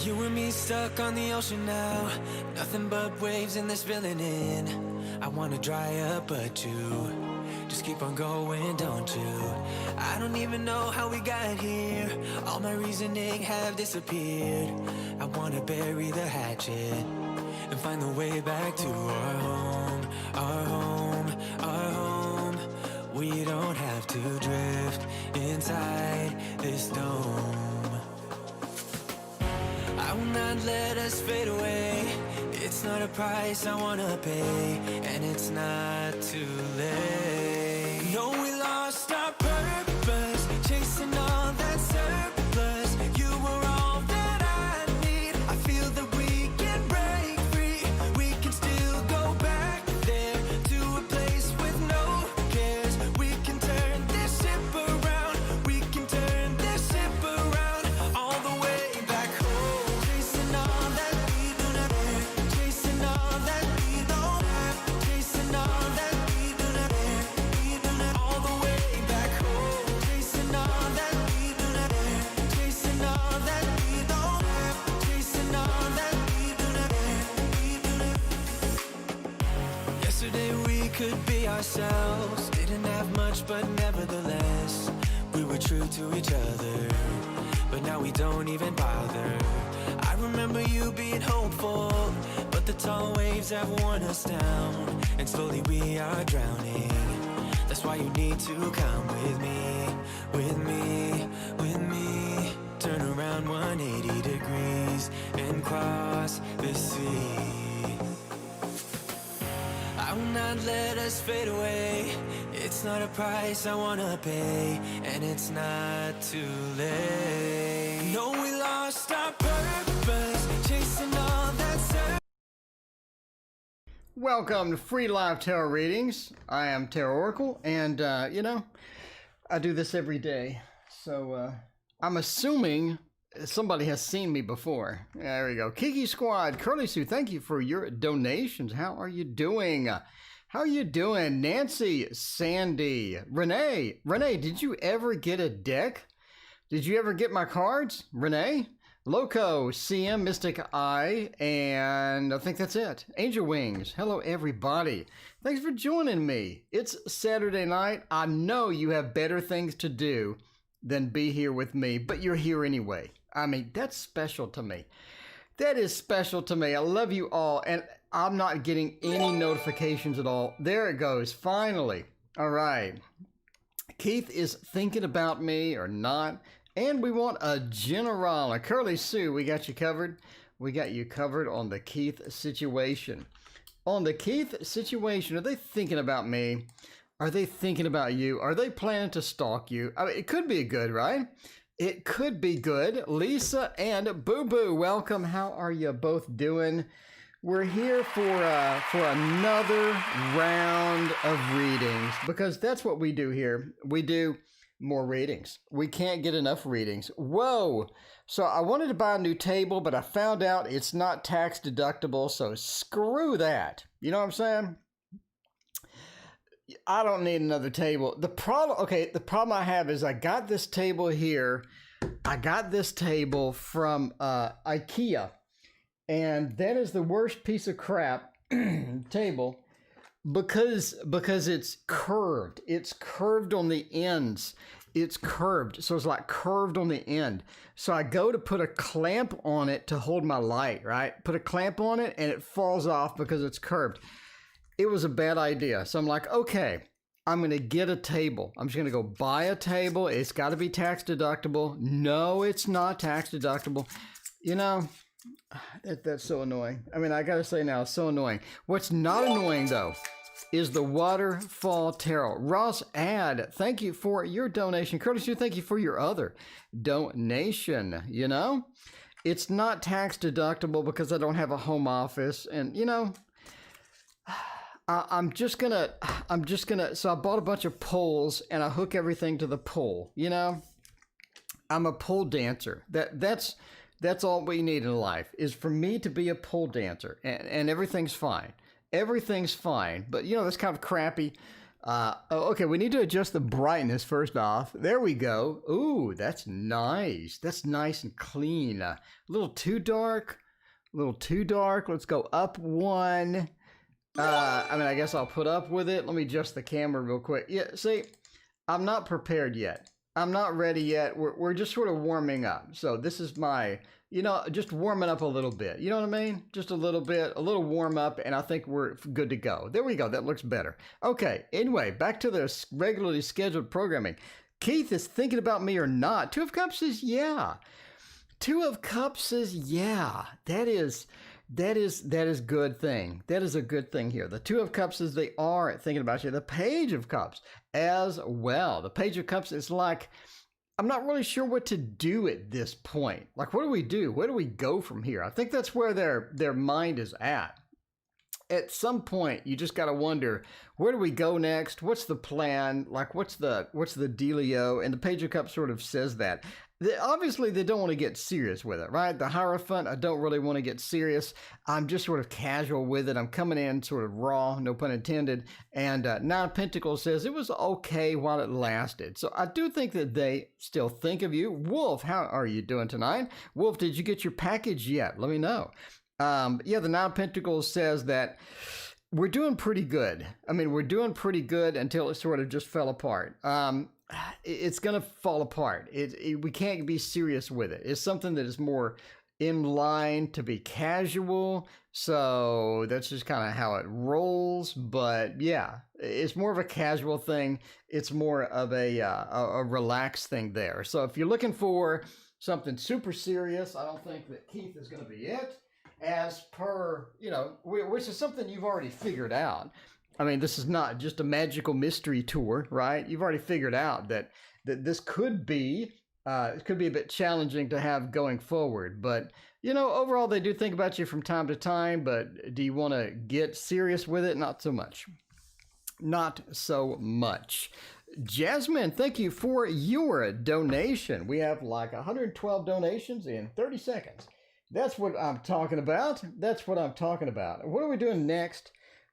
You and me stuck on the ocean now, nothing but waves in this filling in. I wanna dry up, but you just keep on going, don't you? I don't even know how we got here. All my reasoning have disappeared. I wanna bury the hatchet and find the way back to our home, our home, our home. We don't have to drift inside this dome. I will not let us fade away. It's not a price I wanna pay, and it's not too late. No, we lost our purpose, chasing all that surplus. You were all that I need. I feel that we can break free. We can still go back there to a place with no cares. We can turn this ship around. We can turn this ship around all the way back home. Chasing all that we don't have, chasing all that we don't have, chasing all that we don't have, all the way back home. Chasing all that we don't have, chasing all that we don't have, chasing all that we don't have. Yesterday we could be ourselves, didn't have much but nevertheless we were true to each other, but now we don't even bother. I remember you being hopeful, but the tall waves have worn us down, and slowly we are drowning. That's why you need to come with me, with me, with me. Turn around 180 degrees and cross the sea. I will not let us fade away. It's not a price I wanna pay, and it's not too late. No, we lost our purpose, chasing all that Welcome to Free Live Tarot Readings. I am Tarot Oracle, and I do this every day. So I'm assuming somebody has seen me before. There we go. Kiki Squad, Curly Sue, thank you for your donations. How are you doing? How are you doing? Nancy, Sandy, Renee. Renee, did you ever get a deck? Did you ever get my cards? Renee? Loco, CM, Mystic Eye, and I think that's it. Angel Wings. Hello, everybody. Thanks for joining me. It's Saturday night. I know you have better things to do than be here with me, but you're here anyway. I mean, that's special to me. That is special to me. I love you all, and I'm not getting any notifications at all. There it goes, finally. All right. Keith is thinking about me or not, and we want a general. A Curly Sue, we got you covered. We got you covered on the Keith situation. On the Keith situation, are they thinking about me? Are they thinking about you? Are they planning to stalk you? I mean, it could be good, right? It could be good. Lisa and Boo Boo, welcome. How are you both doing? We're here for another round of readings, because that's what we do here. We do more readings. We can't get enough readings. Whoa! So I wanted to buy a new table, but I found out it's not tax deductible, so screw that. You know what I'm saying? I don't need another table. The problem I have is I got this table here. I got this table from IKEA, and that is the worst piece of crap table because it's curved. It's curved on the ends. It's curved, so it's like curved on the end. So I go to put a clamp on it to hold my light, right? Put a clamp on it, and it falls off because it's curved. It was a bad idea. So I'm like, okay, I'm going to get a table. I'm just going to go buy a table. It's got to be tax deductible. No, it's not tax deductible. You know, that's so annoying. I mean, I got to say now, it's so annoying. What's not annoying, though, is the Waterfall Tarot. Ross Ad, thank you for your donation. Curtis, thank you for your other donation. You know, it's not tax deductible because I don't have a home office. And, you know, I'm just gonna, so I bought a bunch of poles and I hook everything to the pole, you know? I'm a pole dancer. That's all we need in life, is for me to be a pole dancer, and everything's fine. Everything's fine. But, you know, that's kind of crappy. Okay, we need to adjust the brightness first off. There we go. Ooh, that's nice. That's nice and clean. A little too dark. A little too dark. Let's go up one. I guess I'll put up with it. Let me adjust the camera real quick. Yeah, see, I'm not prepared yet. I'm not ready yet. We're just sort of warming up. So this is my, just warming up a little bit. You know what I mean? Just a little bit, a little warm up, and I think we're good to go. There we go. That looks better. Okay, anyway, back to the regularly scheduled programming. Keith is thinking about me or not? Two of Cups says yeah. Two of Cups says yeah. That is good thing. That is a good thing here. The Two of Cups says they are thinking about you. The Page of Cups as well. The Page of Cups is like, I'm not really sure what to do at this point. Like, what do we do? Where do we go from here? I think that's where their mind is at. At some point, you just got to wonder, where do we go next? What's the plan? Like, what's the dealio? And the Page of Cups sort of says that. Obviously, they don't want to get serious with it, right? The Hierophant, I don't really want to get serious. I'm just sort of casual with it. I'm coming in sort of raw, no pun intended. And Nine of Pentacles says it was okay while it lasted. So I do think that they still think of you. Wolf, how are you doing tonight? Wolf, did you get your package yet? Let me know. The Nine of Pentacles says that we're doing pretty good. I mean, we're doing pretty good until it sort of just fell apart. It's going to fall apart. We can't be serious with it. It's something that is more in line to be casual. So that's just kind of how it rolls. But yeah, it's more of a casual thing. It's more of a relaxed thing there. So if you're looking for something super serious, I don't think that Keith is going to be it. As per, which is something you've already figured out. I mean, this is not just a magical mystery tour, right? You've already figured out that this could be a bit challenging to have going forward. But, overall, they do think about you from time to time. But do you want to get serious with it? Not so much. Not so much. Jasmine, thank you for your donation. We have like 112 donations in 30 seconds. That's what I'm talking about. That's what I'm talking about. What are we doing next?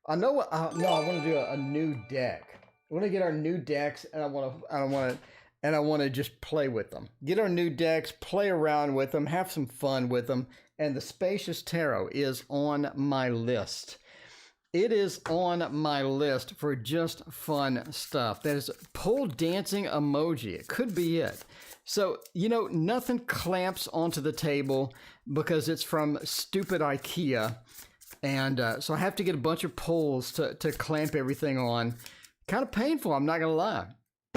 I know what. I want to do a new deck. I want to get our new decks, and I want to just play with them. Get our new decks, play around with them, have some fun with them. And the Spacious Tarot is on my list. It is on my list for just fun stuff. That is pole dancing emoji. It could be it. So, nothing clamps onto the table because it's from stupid IKEA. And so I have to get a bunch of poles to clamp everything on. Kind of painful, I'm not going to lie.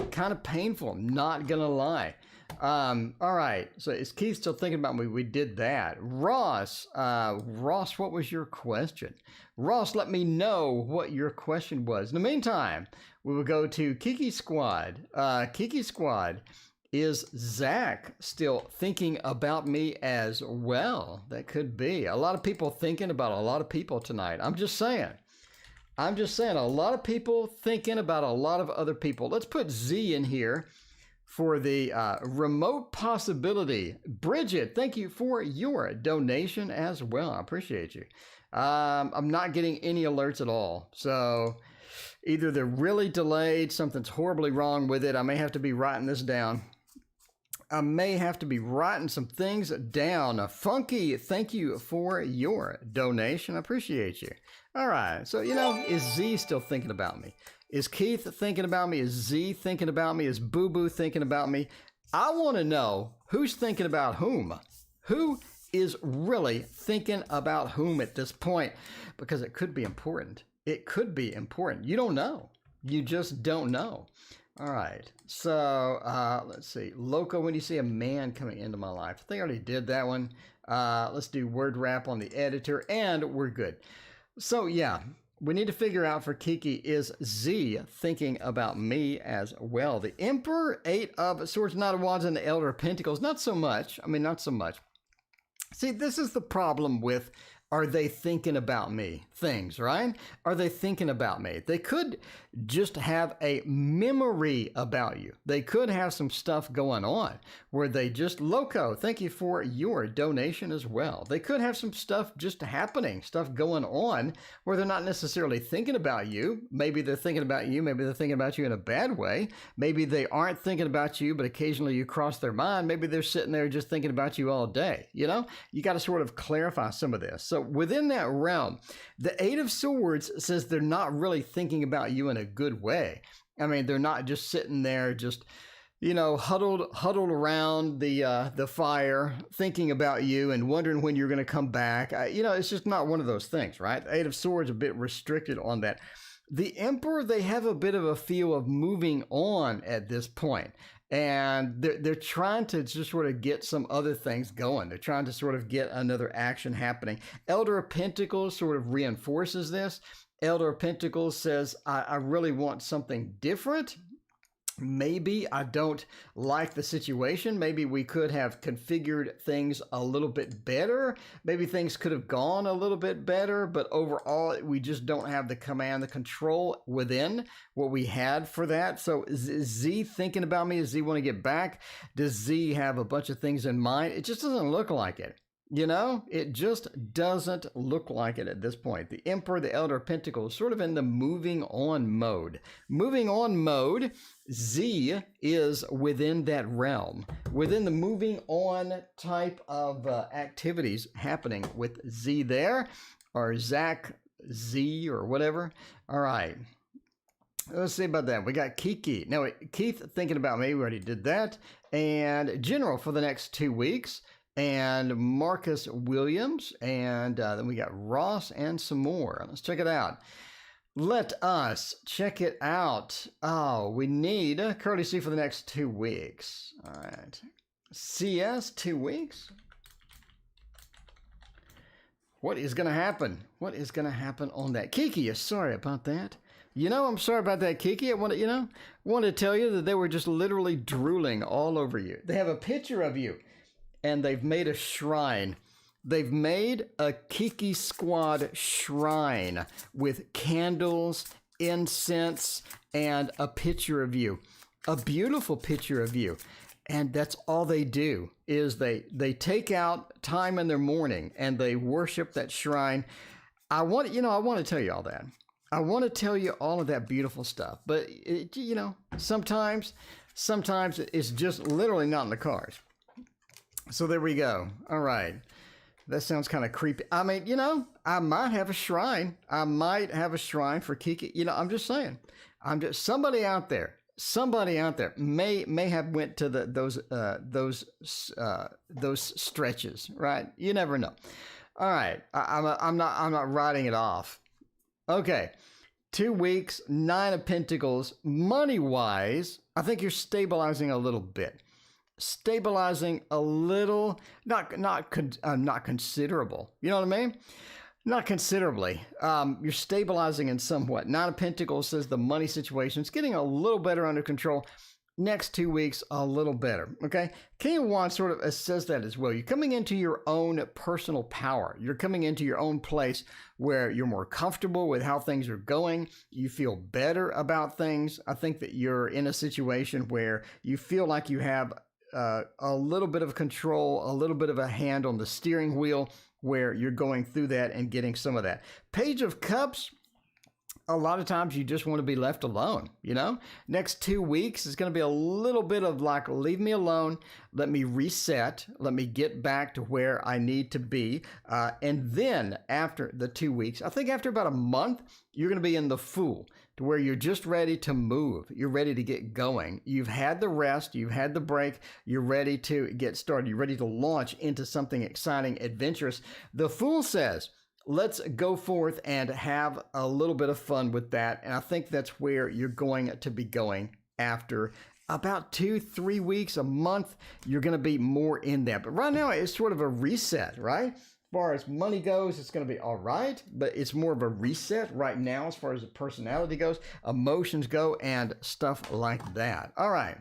Kind of painful, I'm not going to lie. All right, so is Keith still thinking about me? We did that. Ross, what was your question? Ross, let me know what your question was. In the meantime, we will go to Kiki Squad. Kiki Squad. Is Zach still thinking about me as well? That could be. A lot of people thinking about a lot of people tonight. I'm just saying. A lot of people thinking about a lot of other people. Let's put Z in here for the remote possibility. Bridget, thank you for your donation as well. I appreciate you. I'm not getting any alerts at all. So either they're really delayed, something's horribly wrong with it. I may have to be writing this down. I may have to be writing some things down. Funky, thank you for your donation. I appreciate you. All right. So, is Z still thinking about me? Is Keith thinking about me? Is Z thinking about me? Is Boo Boo thinking about me? I want to know who's thinking about whom. Who is really thinking about whom at this point? Because it could be important. It could be important. You don't know. You just don't know. All right, so let's see. Loco, when you see a man coming into my life. I think I already did that one. Let's do word wrap on the editor, and we're good. So, yeah, we need to figure out for Kiki, is Z thinking about me as well? The Emperor, 8 of Swords, Knight of Wands, and the Elder of Pentacles. Not so much. Not so much. See, this is the problem with Are they thinking about me? Things, right? Are they thinking about me? They could just have a memory about you. They could have some stuff going on where they just, Loco, thank you for your donation as well. They could have some stuff just happening, stuff going on where they're not necessarily thinking about you. Maybe they're thinking about you. Maybe they're thinking about you in a bad way. Maybe they aren't thinking about you, but occasionally you cross their mind. Maybe they're sitting there just thinking about you all day. You know, you got to sort of clarify some of this. So within that realm, the Eight of Swords says they're not really thinking about you in a good way. I mean, they're not just sitting there just, you know, huddled around the fire, thinking about you and wondering when you're going to come back. You know, it's just not one of those things, right? The Eight of Swords a bit restricted on that. The Emperor, they have a bit of a feel of moving on at this point. And they're trying to just sort of get some other things going. They're trying to sort of get another action happening. Elder of Pentacles sort of reinforces this. Elder of Pentacles says, I really want something different. Maybe I don't like the situation. Maybe we could have configured things a little bit better. Maybe things could have gone a little bit better, but overall, we just don't have the command, the control within what we had for that. So is Z thinking about me? Does Z want to get back? Does Z have a bunch of things in mind? It just doesn't look like it. You know, it just doesn't look like it at this point. The Emperor, the Elder of Pentacles, sort of in the moving on mode. Moving on mode, Z is within that realm, within the moving on type of activities happening with Z there, or Zach Z or whatever. All right. Let's see about that. We got Kiki. Now, Keith thinking about me. We already did that. And General for the next 2 weeks. And Marcus Williams, and then we got Ross and some more. Let's check it out. Let us check it out. Oh, we need courtesy for the next 2 weeks. All right. CS, 2 weeks. What is going to happen? What is going to happen on that? Kiki, sorry about that. You know, I'm sorry about that, Kiki. I want to tell you that they were just literally drooling all over you. They have a picture of you. And they've made a shrine. They've made a Kiki Squad shrine with candles, incense, and a picture of you. A beautiful picture of you. And that's all they do is they take out time in their morning and they worship that shrine. I want to tell you all that. I want to tell you all of that beautiful stuff. But, sometimes it's just literally not in the cards. So there we go. All right. That sounds kind of creepy. I mean, I might have a shrine. I might have a shrine for Kiki. I'm just saying. Somebody out there may have went to those stretches, right? You never know. All right. I'm not writing it off. Okay. 2 weeks, 9 of Pentacles. Money-wise, I think you're stabilizing a little bit. Stabilizing a little, not considerable. You know what I mean? Not considerably. You're stabilizing in somewhat. 9 of Pentacles says the money situation is getting a little better under control. Next 2 weeks, a little better. Okay? King of Wands sort of says that as well. You're coming into your own personal power. You're coming into your own place where you're more comfortable with how things are going. You feel better about things. I think that you're in a situation where you feel like you have a little bit of control, a little bit of a hand on the steering wheel where you're going through that and getting some of that. Page of Cups, a lot of times you just want to be left alone, Next 2 weeks is going to be a little bit of like, leave me alone, let me reset, let me get back to where I need to be. And then after the 2 weeks, I think after about a month, you're going to be in the Fool, to where you're just ready to move. You're ready to get going. You've had the rest. You've had the break. You're ready to get started. You're ready to launch into something exciting, adventurous. The Fool says, let's go forth and have a little bit of fun with that. And I think that's where you're going to be going after about 2-3 weeks, a month. You're going to be more in that. But right now, it's sort of a reset, right? As far as money goes, it's going to be all right, but it's more of a reset right now as far as the personality goes, emotions go, and stuff like that. All right.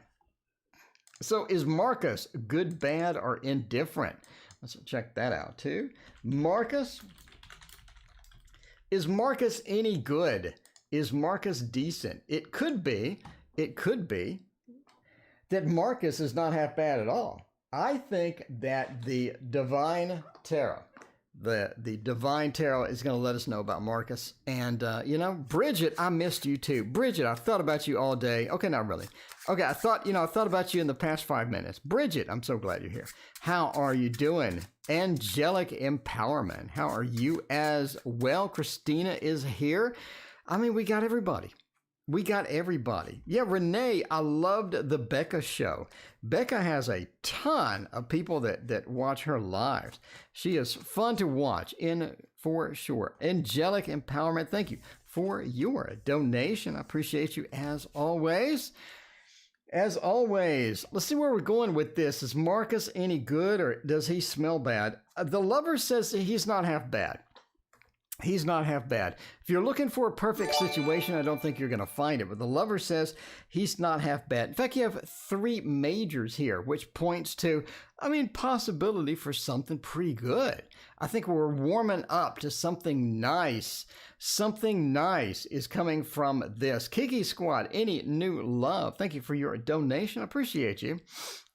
So is Marcus good, bad, or indifferent? Let's check that out too. Marcus, Is Marcus any good? Is Marcus decent? It could be that Marcus is not half bad at all. I think that the Divine Tarot, the Divine Tarot is going to let us know about Marcus. And, Bridget, I missed you too. Bridget, I've thought about you all day. Okay, not really. Okay, I thought about you in the past 5 minutes. Bridget, I'm so glad you're here. How are you doing? Angelic Empowerment, how are you as well? Christina is here. I mean, we got everybody. Yeah, Renee, I loved the Becca show. Becca has a ton of people that watch her lives. She is fun to watch, for sure. Angelic Empowerment, thank you for your donation. I appreciate you as always. As always, let's see where we're going with this. Is Marcus any good, or does he smell bad? The Lover says that he's not half bad. He's not half bad. If you're looking for a perfect situation, I don't think you're going to find it. But the Lover says he's not half bad. In fact, you have 3 majors here, which points to, possibility for something pretty good. I think we're warming up to something nice. Something nice is coming from this. Kiki Squad, any new love? Thank you for your donation. I appreciate you.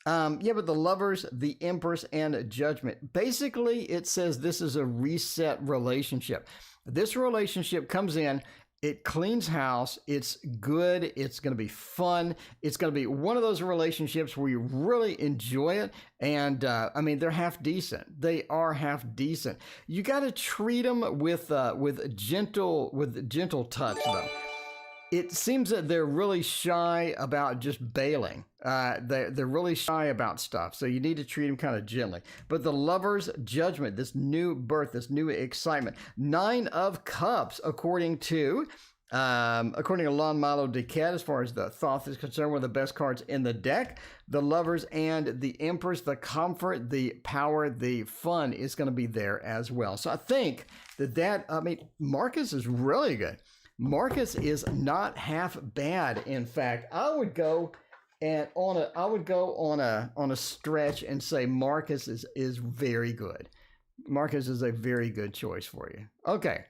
But the Lovers, the Empress, and Judgment. Basically, it says this is a reset relationship. This relationship comes in, it cleans house, it's good, it's going to be fun, it's going to be one of those relationships where you really enjoy it, and they're half decent. They are half decent. You got to treat them with gentle touch, though. It seems that they're really shy about just bailing. They're really shy about stuff, so you need to treat them kind of gently. But the Lover's Judgment, this new birth, this new excitement, 9 of Cups, according to Lon Malo Duquette, as far as the Thoth is concerned, one of the best cards in the deck. The Lovers and the Empress, the comfort, the power, the fun is going to be there as well. So I think Marcus is really good. Marcus is not half bad. In fact, I would go on a stretch and say Marcus is very good. Marcus is a very good choice for you. Okay.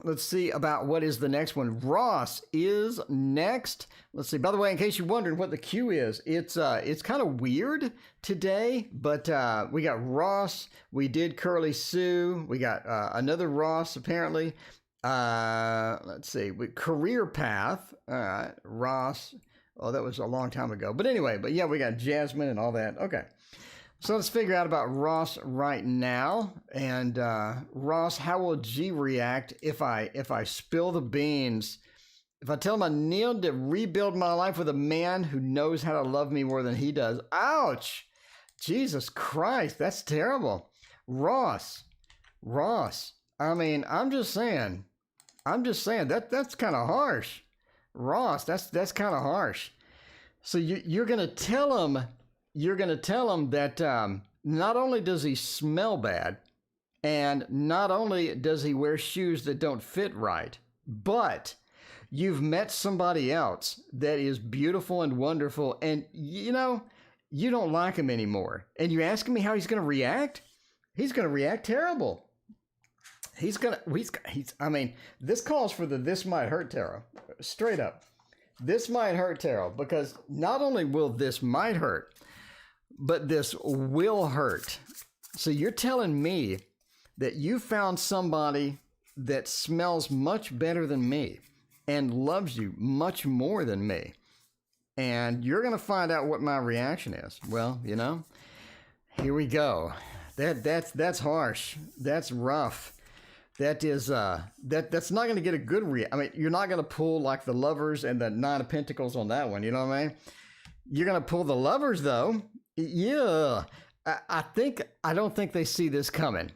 Let's see about what is the next one. Ross is next. Let's see. By the way, in case you're wondering what the queue is, it's kind of weird today, but we got Ross, we did Curly Sue, we got another Ross apparently. Let's see, Career Path, Ross. Oh, that was a long time ago. But anyway, we got Jasmine and all that. Okay. So let's figure out about Ross right now. And Ross, how will G react if I spill the beans? If I tell him I need to rebuild my life with a man who knows how to love me more than he does. Ouch! Jesus Christ, that's terrible. Ross. I'm just saying that's kind of harsh. Ross, that's kind of harsh. So you're going to tell him that not only does he smell bad, and not only does he wear shoes that don't fit right, but you've met somebody else that is beautiful and wonderful, and you don't like him anymore. And you're asking me how he's going to react? He's going to react terrible. This calls for the This Might Hurt Tarot. Straight up. This might hurt tarot, because not only will this might hurt, but this will hurt. So you're telling me that you found somebody that smells much better than me and loves you much more than me. And you're going to find out what my reaction is. Well, here we go. That's harsh. That's rough. That is that's not going to get a good you're not going to pull like the Lovers and the 9 of Pentacles on that one. You know what I mean? You're going to pull the Lovers though. Yeah, I don't think they see this coming.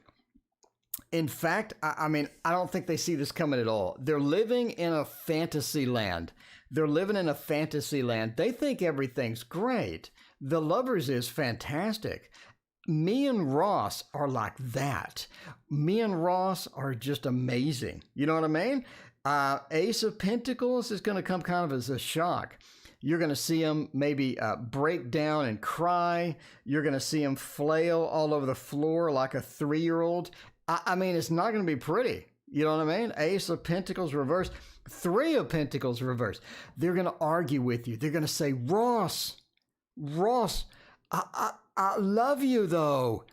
In fact, I don't think they see this coming at all. They're living in a fantasy land. They think everything's great. The Lovers is fantastic. Me and Ross are like that. Me and Ross are just amazing. You know what I mean? Ace of Pentacles is going to come kind of as a shock. You're going to see him maybe break down and cry. You're going to see him flail all over the floor like a 3-year-old. It's not going to be pretty. You know what I mean? Ace of Pentacles reversed. Three of Pentacles reversed. They're going to argue with you. They're going to say, Ross, I love you though.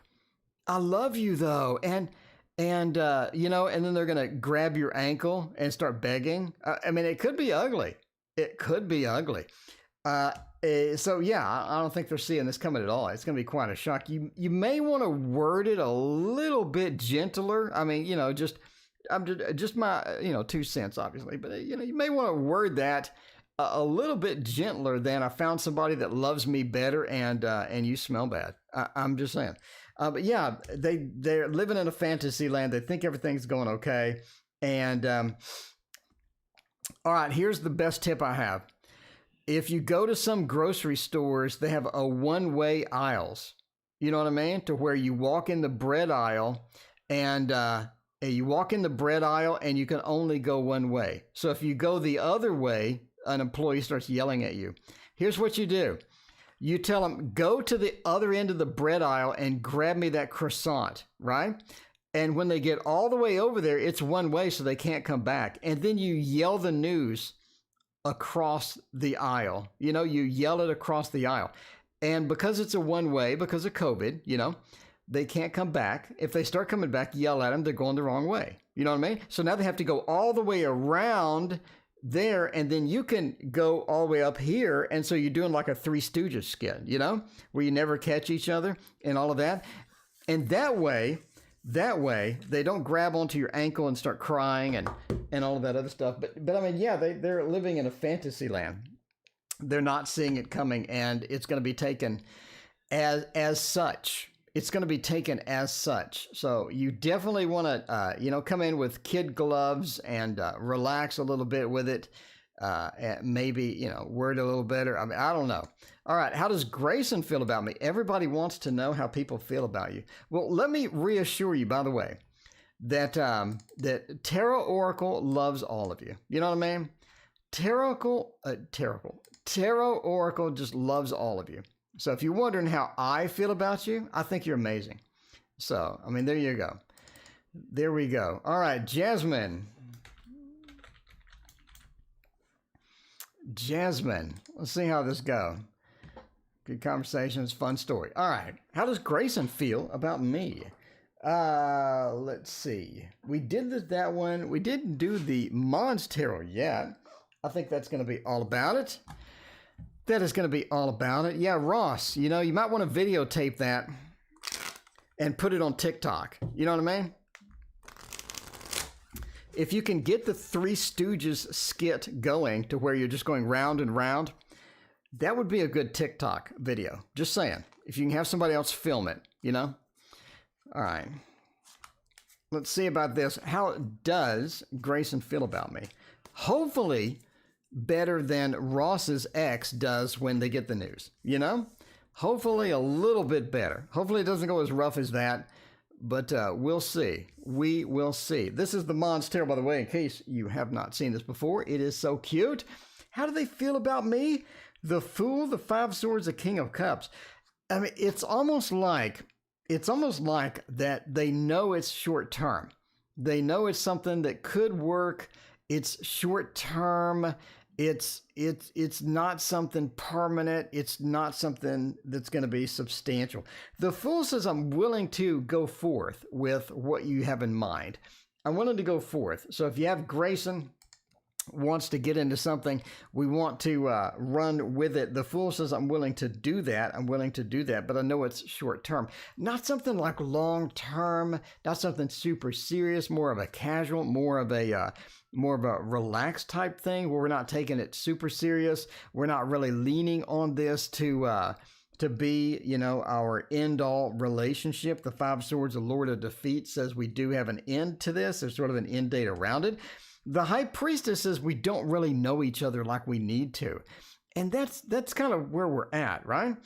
I love you though. And you know, and then they're going to grab your ankle and start begging. I mean, it could be ugly. It could be ugly. So yeah, I don't think they're seeing this coming at all. It's going to be quite a shock. You may want to word it a little bit gentler. I mean, you know, just my, you know, 2 cents, obviously, but you know, you may want to word that a little bit gentler than I found somebody that loves me better and you smell bad. I'm just saying. But yeah, they're living in a fantasy land. They think everything's going okay. And all right, here's the best tip I have. If you go to some grocery stores, they have a one-way aisles. You know what I mean? To where you walk in the bread aisle and you walk in the bread aisle and you can only go one way. So if you go the other way, an employee starts yelling at you. Here's what you do. You tell them, go to the other end of the bread aisle and grab me that croissant, right? And when they get all the way over there, it's one way, so they can't come back. And then you yell the news across the aisle. You know, you yell it across the aisle. And because it's a one way, because of COVID, you know, they can't come back. If they start coming back, yell at them, they're going the wrong way. You know what I mean? So now they have to go all the way around there, and then you can go all the way up here. And so you're doing like a Three Stooges skit, you know, where you never catch each other and all of that. And that way they don't grab onto your ankle and start crying and all of that other stuff. But I mean, yeah, they're living in a fantasy land. They're not seeing it coming, and it's going to be taken as such. It's going to be taken as such. So you definitely want to, you know, come in with kid gloves and relax a little bit with it. And maybe, you know, word a little better. I mean, I don't know. All right. How does Grayson feel about me? Everybody wants to know how people feel about you. Well, let me reassure you, by the way, that that Tarot Oracle loves all of you. You know what I mean? Tarot Oracle just loves all of you. So if you're wondering how I feel about you, I think you're amazing. So, I mean, there you go. There we go. All right, Jasmine. Let's see how this goes. Good conversations, fun story. All right, how does Grayson feel about me? Let's see. We did that one. We didn't do the Mons Tarot yet. I think that's going to be all about it. That is going to be all about it. Yeah, Ross, you know, you might want to videotape that and put it on TikTok. You know what I mean? If you can get the Three Stooges skit going to where you're just going round and round, that would be a good TikTok video. Just saying. If you can have somebody else film it, you know? All right. Let's see about this. How does Grayson feel about me? Hopefully better than Ross's ex does when they get the news, you know? Hopefully a little bit better. Hopefully it doesn't go as rough as that, but we'll see. We will see. This is the Mons Tarot, by the way, in case you have not seen this before. It is so cute. How do they feel about me? The Fool, the Five Swords, the King of Cups. I mean, it's almost like that they know it's short term. They know it's something that could work. It's short term. It's not something permanent. It's not something that's going to be substantial. The Fool says, I'm willing to go forth with what you have in mind. I'm willing to go forth. So if you have Grayson wants to get into something, we want to run with it. The Fool says, I'm willing to do that. I'm willing to do that, but I know it's short term. Not something like long term, not something super serious, more of a casual, more of a relaxed type thing where we're not taking it super serious. We're not really leaning on this to be, you know, our end-all relationship. The Five Swords, the Lord of Defeat, says we do have an end to this. There's sort of an end date around it. The High Priestess says we don't really know each other like we need to. And that's kind of where we're at, right?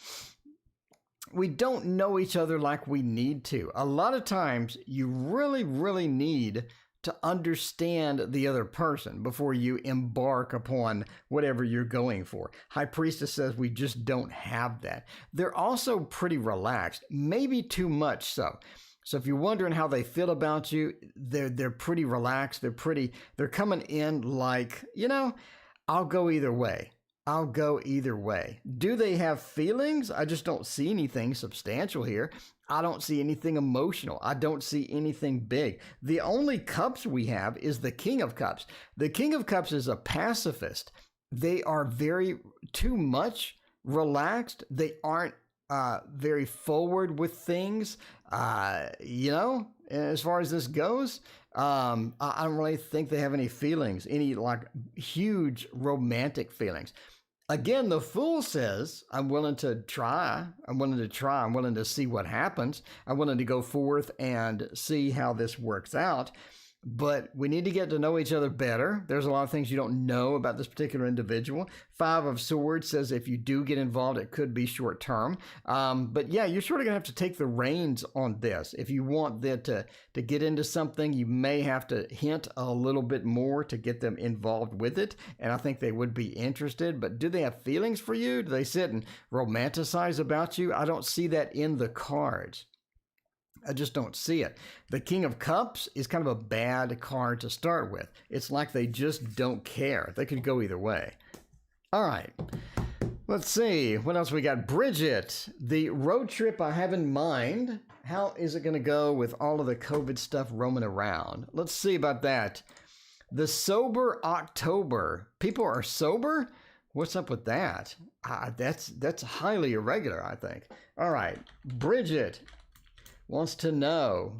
We don't know each other like we need to. A lot of times you really, really need to understand the other person before you embark upon whatever you're going for. High Priestess says we just don't have that. They're also pretty relaxed, maybe too much so. So if you're wondering how they feel about you, they're pretty relaxed. They're coming in like, I'll go either way. I'll go either way. Do they have feelings? I just don't see anything substantial here. I don't see anything emotional. I don't see anything big. The only cups we have is the King of Cups. The King of Cups is a pacifist. They are very too much relaxed. They aren't very forward with things. As far as this goes, I don't really think they have any feelings, any like huge romantic feelings. Again, the Fool says, I'm willing to try. I'm willing to see what happens. I'm willing to go forth and see how this works out. But we need to get to know each other better. There's a lot of things you don't know about this particular individual. 5 of Swords says if you do get involved, it could be short term. But yeah, you're sort of going to have to take the reins on this. If you want that to get into something, you may have to hint a little bit more to get them involved with it. And I think they would be interested. But do they have feelings for you? Do they sit and romanticize about you? I don't see that in the cards. I just don't see it. The King of Cups is kind of a bad card to start with. It's like they just don't care. They could go either way. All right. Let's see. What else we got? Bridget, the road trip I have in mind. How is it going to go with all of the COVID stuff roaming around? Let's see about that. The Sober October. People are sober? What's up with that? That's highly irregular, I think. All right. Bridget wants to know,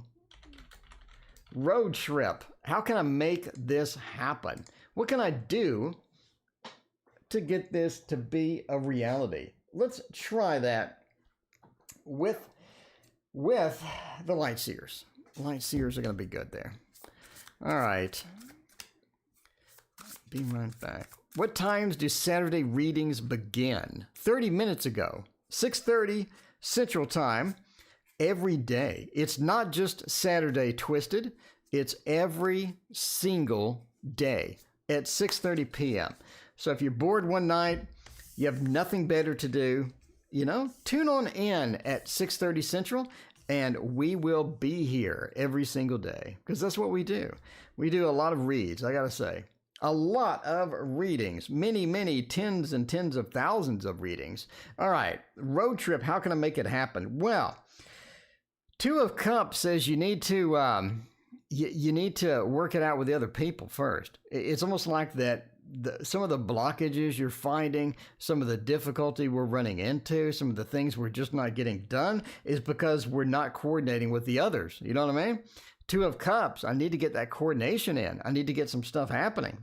road trip, how can I make this happen? What can I do to get this to be a reality? Let's try that with the Light Seers. Light Seers are going to be good there. All right. Be right back. What times do Saturday readings begin? 30 minutes ago, 6:30 Central Time. Every day. It's not just Saturday Twisted. It's every single day at 6:30 p.m. So if you're bored one night, you have nothing better to do, tune on in at 6:30 Central, and we will be here every single day because that's what we do. We do a lot of reads, I got to say. A lot of readings, many tens and tens of thousands of readings. All right, road trip, how can I make it happen? Well, 2 of Cups says you need to you need to work it out with the other people first. It's almost like that some of the blockages you're finding, some of the difficulty we're running into, some of the things we're just not getting done is because we're not coordinating with the others. You know what I mean? 2 of Cups, I need to get that coordination in. I need to get some stuff happening.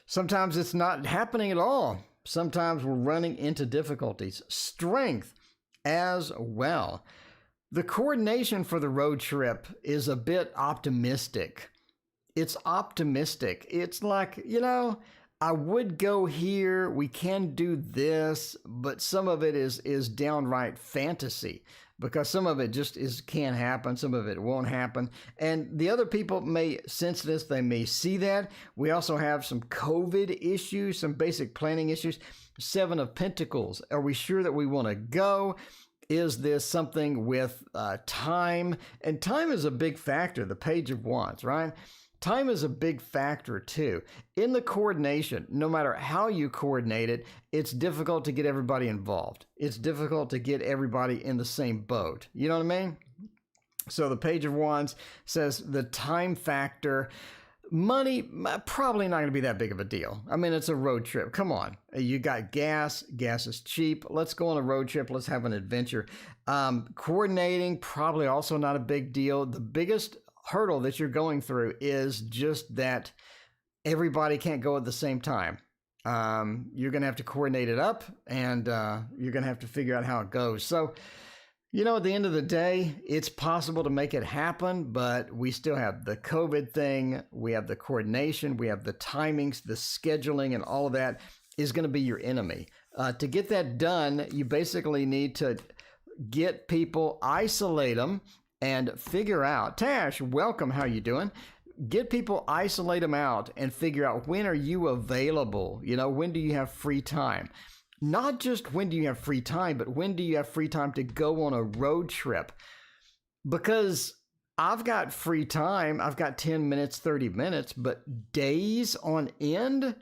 Sometimes it's not happening at all. Sometimes we're running into difficulties. Strength as well. The coordination for the road trip is a bit optimistic. It's optimistic. It's like, I would go here. We can do this, but some of it is downright fantasy because some of it just can't happen. Some of it won't happen. And the other people may sense this. They may see that. We also have some COVID issues, some basic planning issues. 7 of Pentacles. Are we sure that we want to go? Is this something with time? And time is a big factor, the Page of Wands, right? Time is a big factor too. In the coordination, no matter how you coordinate it, it's difficult to get everybody involved. It's difficult to get everybody in the same boat. You know what I mean? So the Page of Wands says the time factor. Money, probably not going to be that big of a deal. I mean, it's a road trip. Come on. You got gas. Gas is cheap. Let's go on a road trip. Let's have an adventure. Coordinating, probably also not a big deal. The biggest hurdle that you're going through is just that everybody can't go at the same time. You're going to have to coordinate it up, and you're going to have to figure out how it goes. So, at the end of the day, it's possible to make it happen, but we still have the COVID thing. We have the coordination. We have the timings, the scheduling, and all of that is going to be your enemy. To get that done, you basically need to get people, isolate them, and figure out. Tash, welcome. How you doing? Get people, isolate them out, and figure out when are you available? When do you have free time? Not just when do you have free time, but when do you have free time to go on a road trip? because I've got free time. I've got 10 minutes, 30 minutes, but days on end,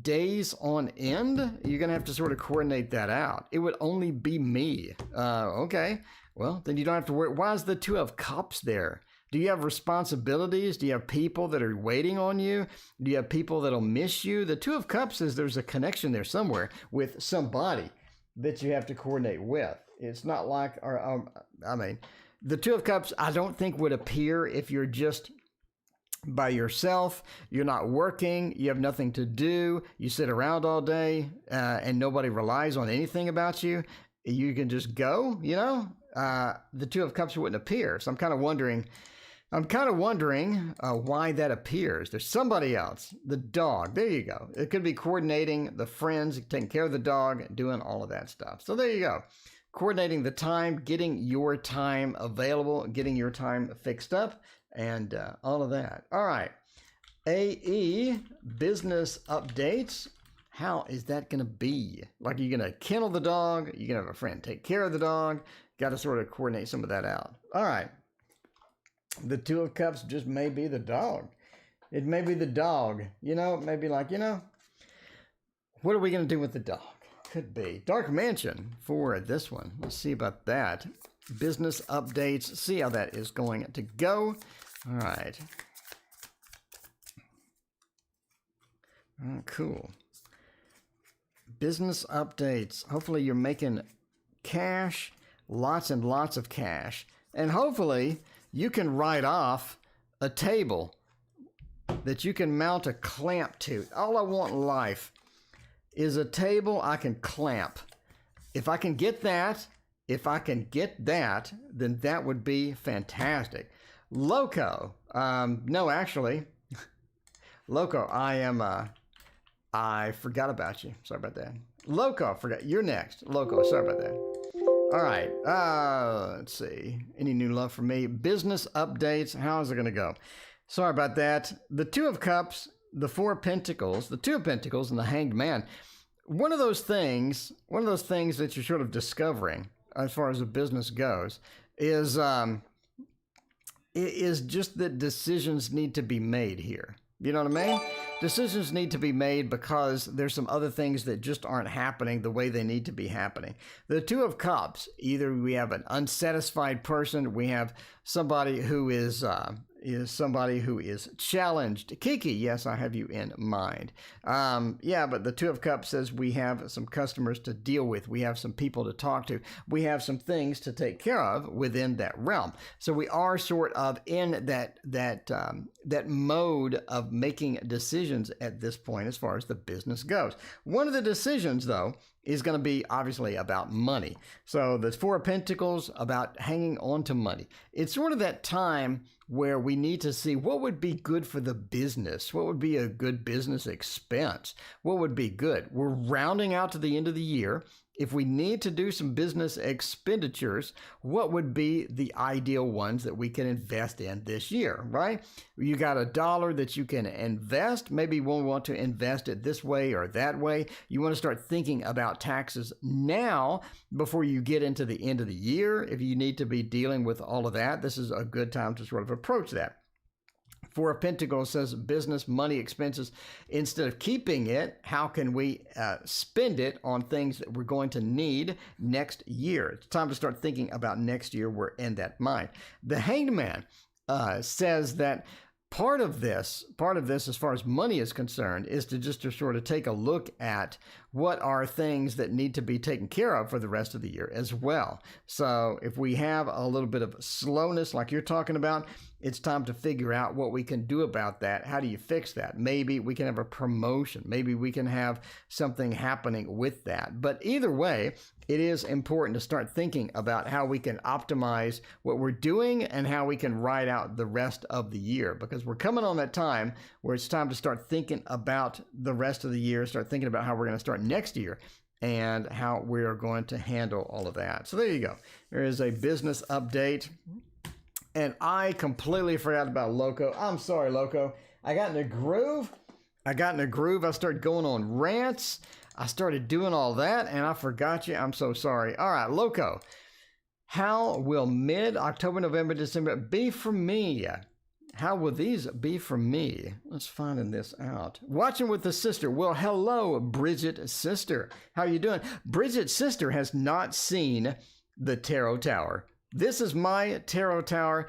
days on end, you're going to have to sort of coordinate that out. It would only be me. Okay. Well, then you don't have to worry. Why is the Two of Cups there? Do you have responsibilities? Do you have people that are waiting on you? Do you have people that'll miss you? The Two of Cups says there's a connection there somewhere with somebody that you have to coordinate with. It's not like, the Two of Cups, I don't think would appear if you're just by yourself, you're not working, you have nothing to do, you sit around all day, and nobody relies on anything about you. You can just go, the Two of Cups wouldn't appear. So I'm kind of wondering why that appears. There's somebody else, the dog. There you go. It could be coordinating the friends, taking care of the dog, doing all of that stuff. So there you go. Coordinating the time, getting your time available, getting your time fixed up, and all of that. All right. AE, business updates. How is that going to be? Like, are you going to kennel the dog? Are you going to have a friend take care of the dog? Got to sort of coordinate some of that out. All right. The Two of Cups just may be the dog. It may be the dog. Maybe like, what are we going to do with the dog? Could be. Dark Mansion for this one. Let's see about that. Business updates. See how that is going to go. All right. Oh, cool. Business updates. Hopefully you're making cash, lots and lots of cash. And hopefully you can write off a table that you can mount a clamp to. All I want in life is a table I can clamp. If I can get that, then that would be fantastic. Loco. No, actually. Loco, I forgot about you. Sorry about that. Loco, forgot. You're next. Loco, sorry about that. All right. Let's see. Any new love for me? Business updates. How is it going to go? Sorry about that. The Two of Cups, the Four of Pentacles, the Two of Pentacles, and the Hanged Man. One of those things that you're sort of discovering as far as the business goes is just that decisions need to be made here. You know what I mean? Decisions need to be made because there's some other things that just aren't happening the way they need to be happening. The Two of Cups, either we have an unsatisfied person, we have somebody who is challenged. Kiki, yes, I have you in mind. But the Two of Cups says we have some customers to deal with. We have some people to talk to. We have some things to take care of within that realm. So we are sort of in that mode of making decisions at this point as far as the business goes. One of the decisions, though, is going to be obviously about money. So the Four of Pentacles, about hanging on to money. It's sort of that time where we need to see what would be good for the business. What would be a good business expense? What would be good? We're rounding out to the end of the year. If we need to do some business expenditures, what would be the ideal ones that we can invest in this year, right? You got $1 that you can invest. Maybe you won't want to invest it this way or that way. You want to start thinking about taxes now before you get into the end of the year. If you need to be dealing with all of that, this is a good time to sort of approach that. Four of Pentacles says business, money, expenses. Instead of keeping it, how can we spend it on things that we're going to need next year? It's time to start thinking about next year. We're in that mind. The Hanged Man says that part of this, as far as money is concerned, is to sort of take a look at what are things that need to be taken care of for the rest of the year as well. So if we have a little bit of slowness like you're talking about, it's time to figure out what we can do about that. How do you fix that? Maybe we can have a promotion. Maybe we can have something happening with that. But either way, it is important to start thinking about how we can optimize what we're doing and how we can ride out the rest of the year, because we're coming on that time where it's time to start thinking about the rest of the year, start thinking about how we're going to start next year and how we're going to handle all of that. So there you go. There is a business update. And I completely forgot about Loco. I'm sorry, Loco. I got in a groove. I started going on rants. I started doing all that, and I forgot you. I'm so sorry. All right, Loco. How will mid, October, November, December be for me? How will these be for me? Let's find this out. Watching with the sister. Well, hello, Bridget sister. How are you doing? Bridget's sister has not seen the tarot tower. This is my tarot tower.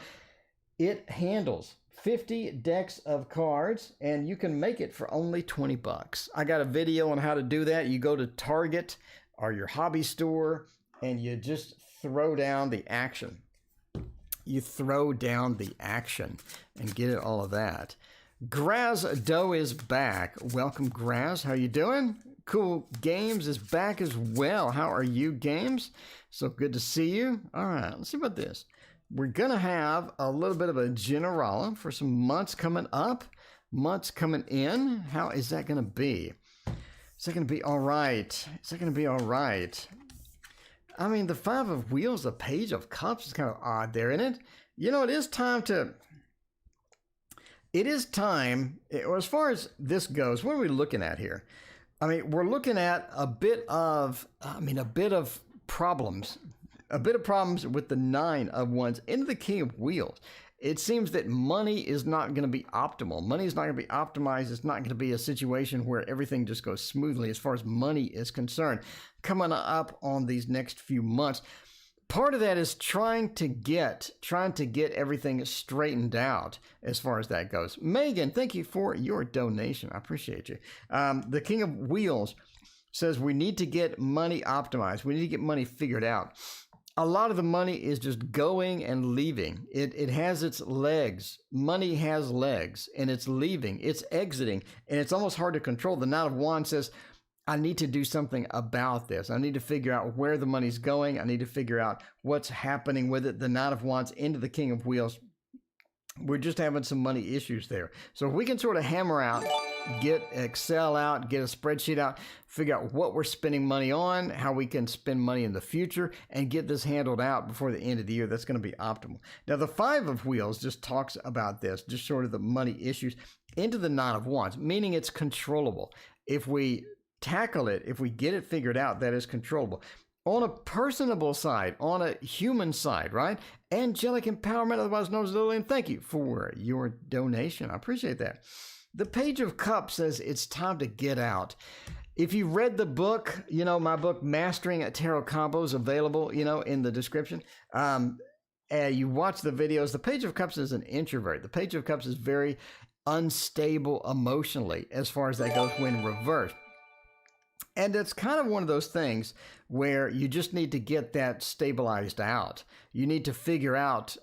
It handles 50 decks of cards, and you can make it for only 20 bucks. I got a video on how to do that. You go to Target or your hobby store, and you just throw down the action. You throw down the action and get it all of that. Graz Doe is back. Welcome, Graz. How you doing? Cool Games is back as well. How are you, Games? So good to see you. All right, let's see about this. We're going to have a little bit of a generala for some months coming up, months coming in. How is that going to be? Is that going to be all right? Is that going to be all right? I mean, the Five of Wheels, the Page of Cups is kind of odd there, isn't it? You know, it is time, or as far as this goes, what are we looking at here? I mean, we're looking at a bit of problems with the Nine of Wands into the King of Wheels. It seems that money is not going to be optimal. Money is not going to be optimized. It's not going to be a situation where everything just goes smoothly as far as money is concerned. Coming up on these next few months, part of that is trying to get everything straightened out as far as that goes. Megan, thank you for your donation. I appreciate you. The King of Wheels says we need to get money optimized. We need to get money figured out. A lot of the money is just going and leaving. It has its legs. Money has legs, and it's leaving. It's exiting, and it's almost hard to control. The Knight of Wands says, I need to do something about this. I need to figure out where the money's going. I need to figure out what's happening with it. The Knight of Wands into the King of Wheels. We're just having some money issues there. So if we can sort of hammer out, get Excel out, get a spreadsheet out, figure out what we're spending money on, how we can spend money in the future, and get this handled out before the end of the year, that's going to be optimal. Now, the Five of Wheels just talks about this, just sort of the money issues into the Nine of Wands, meaning it's controllable. If we tackle it, if we get it figured out, that is controllable. On a personable side, on a human side, right? Angelic empowerment, otherwise known as Lillian, thank you for your donation. I appreciate that. The Page of Cups says it's time to get out. If you read the book, you know, my book, Mastering Tarot Combos, available, you know, in the description. You watch the videos. The Page of Cups is an introvert. The Page of Cups is very unstable emotionally as far as that goes when reversed. And it's kind of one of those things where you just need to get that stabilized out. You need to figure out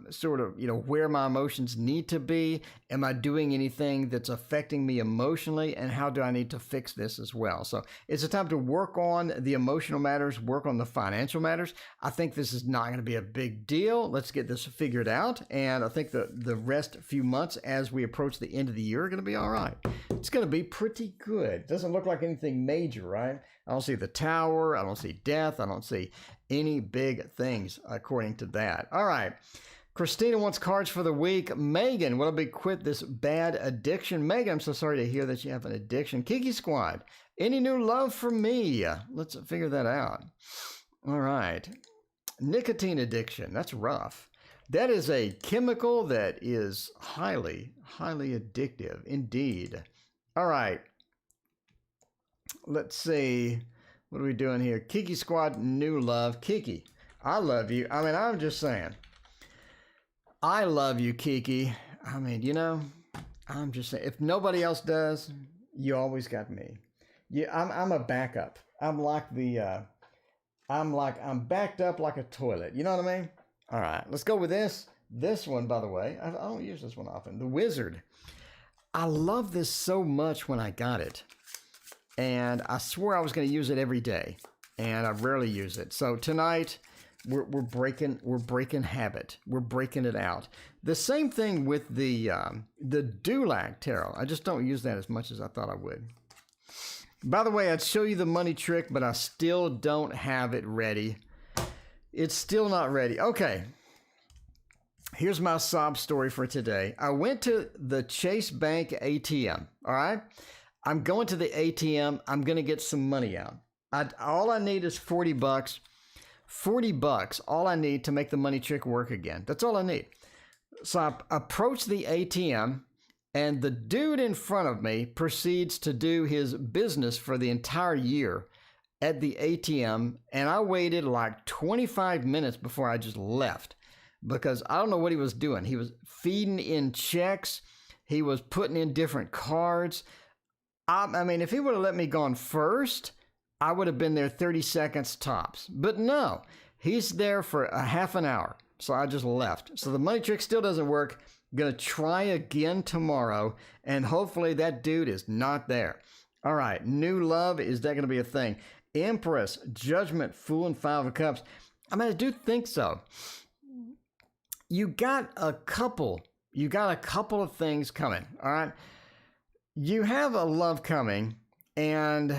sort of, you know, where my emotions need to be. Am I doing anything that's affecting me emotionally? And how do I need to fix this as well? So it's a time to work on the emotional matters, work on the financial matters. I think this is not going to be a big deal. Let's get this figured out. And I think the rest few months as we approach the end of the year are going to be all right. It's going to be pretty good. Doesn't look like anything major, right? I don't see the Tower. I don't see death. I don't see any big things according to that. All right. Christina wants cards for the week. Megan, will I quit this bad addiction? Megan, I'm so sorry to hear that you have an addiction. Kiki Squad, any new love for me? Let's figure that out. All right. Nicotine addiction. That's rough. That is a chemical that is highly, highly addictive indeed. All right. Let's see. What are we doing here? Kiki Squad, new love. Kiki, I love you. I mean, I'm just saying. I love you, Kiki. I mean, you know, I'm just saying. If nobody else does, you always got me. Yeah, I'm a backup. I'm backed up like a toilet. You know what I mean? All right, let's go with this. This one, by the way, I don't use this one often. The Wizard. I love this so much when I got it. And I swore I was going to use it every day, and I rarely use it. So tonight, we're breaking habit. We're breaking it out. The same thing with the Dulac Tarot. I just don't use that as much as I thought I would. By the way, I'd show you the money trick, but I still don't have it ready. It's still not ready. Okay. Here's my sob story for today. I went to the Chase Bank ATM. All right. I'm going to the ATM. I'm going to get some money out. All I need is $40. $40, all I need to make the money trick work again. That's all I need. So I approach the ATM, and the dude in front of me proceeds to do his business for the entire year at the ATM, and I waited like 25 minutes before I just left because I don't know what he was doing. He was feeding in checks. He was putting in different cards. I mean, if he would have let me gone first, I would have been there 30 seconds tops. But no, he's there for a half an hour. So I just left. So the money trick still doesn't work. Going to try again tomorrow, and hopefully that dude is not there. All right, new love, is that going to be a thing? Empress, Judgment, Fool, and Five of Cups. I mean, I do think so. You got a couple of things coming, all right? You have a love coming, and,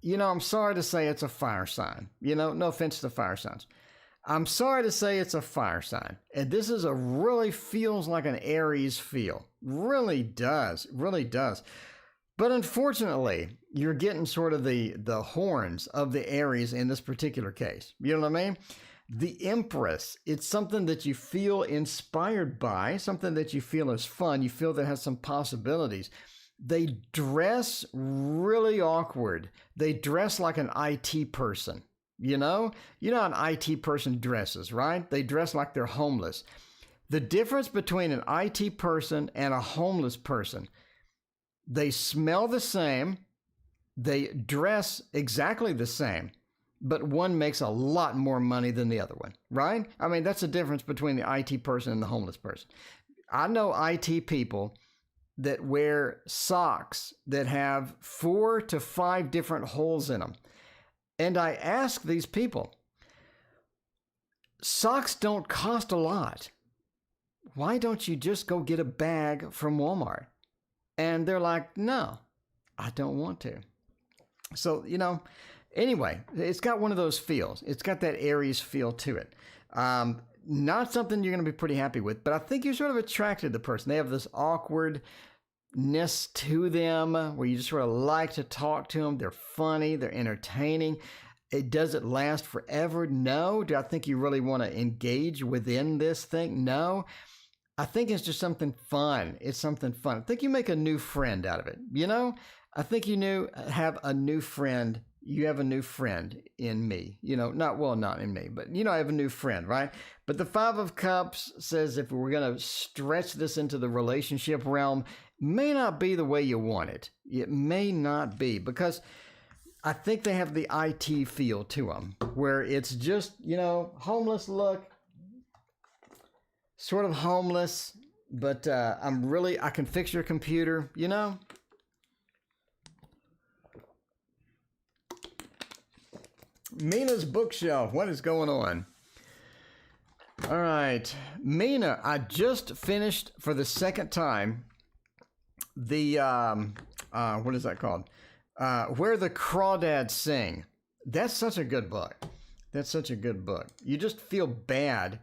you know, I'm sorry to say it's a fire sign. You know, no offense to fire signs. I'm sorry to say it's a fire sign. And this is really feels like an Aries feel. Really does. Really does. But unfortunately, you're getting sort of the horns of the Aries in this particular case. You know what I mean? The Empress, it's something that you feel inspired by, something that you feel is fun, you feel that has some possibilities. They dress really awkward. They dress like an IT person. You know how an IT person dresses, right? They dress like they're homeless. The difference between an IT person and a homeless person, they smell the same, they dress exactly the same, but one makes a lot more money than the other one, right? I mean, that's the difference between the IT person and the homeless person. I know IT people that wear socks that have 4 to 5 different holes in them. And I ask these people, socks don't cost a lot. Why don't you just go get a bag from Walmart? And they're like, no, I don't want to. So, you know, anyway, it's got one of those feels. It's got that Aries feel to it. Not something you're going to be pretty happy with, but I think you're sort of attracted to the person. They have this awkwardness to them where you just sort of like to talk to them. They're funny. They're entertaining. Does it last forever? No. Do I think you really want to engage within this thing? No. I think it's just something fun. It's something fun. I think you make a new friend out of it. You know, I think you have a new friend. You have a new friend in me. You know, not in me, but, you know, I have a new friend, right? But the Five of Cups says if we're going to stretch this into the relationship realm, may not be the way you want it. It may not be, because I think they have the IT feel to them, where it's just, you know, homeless look, sort of homeless, but I can fix your computer, you know? Mina's bookshelf, what is going on? All right, Mina, I just finished for the second time the, what is that called? Where the Crawdads Sing. That's such a good book. That's such a good book. You just feel bad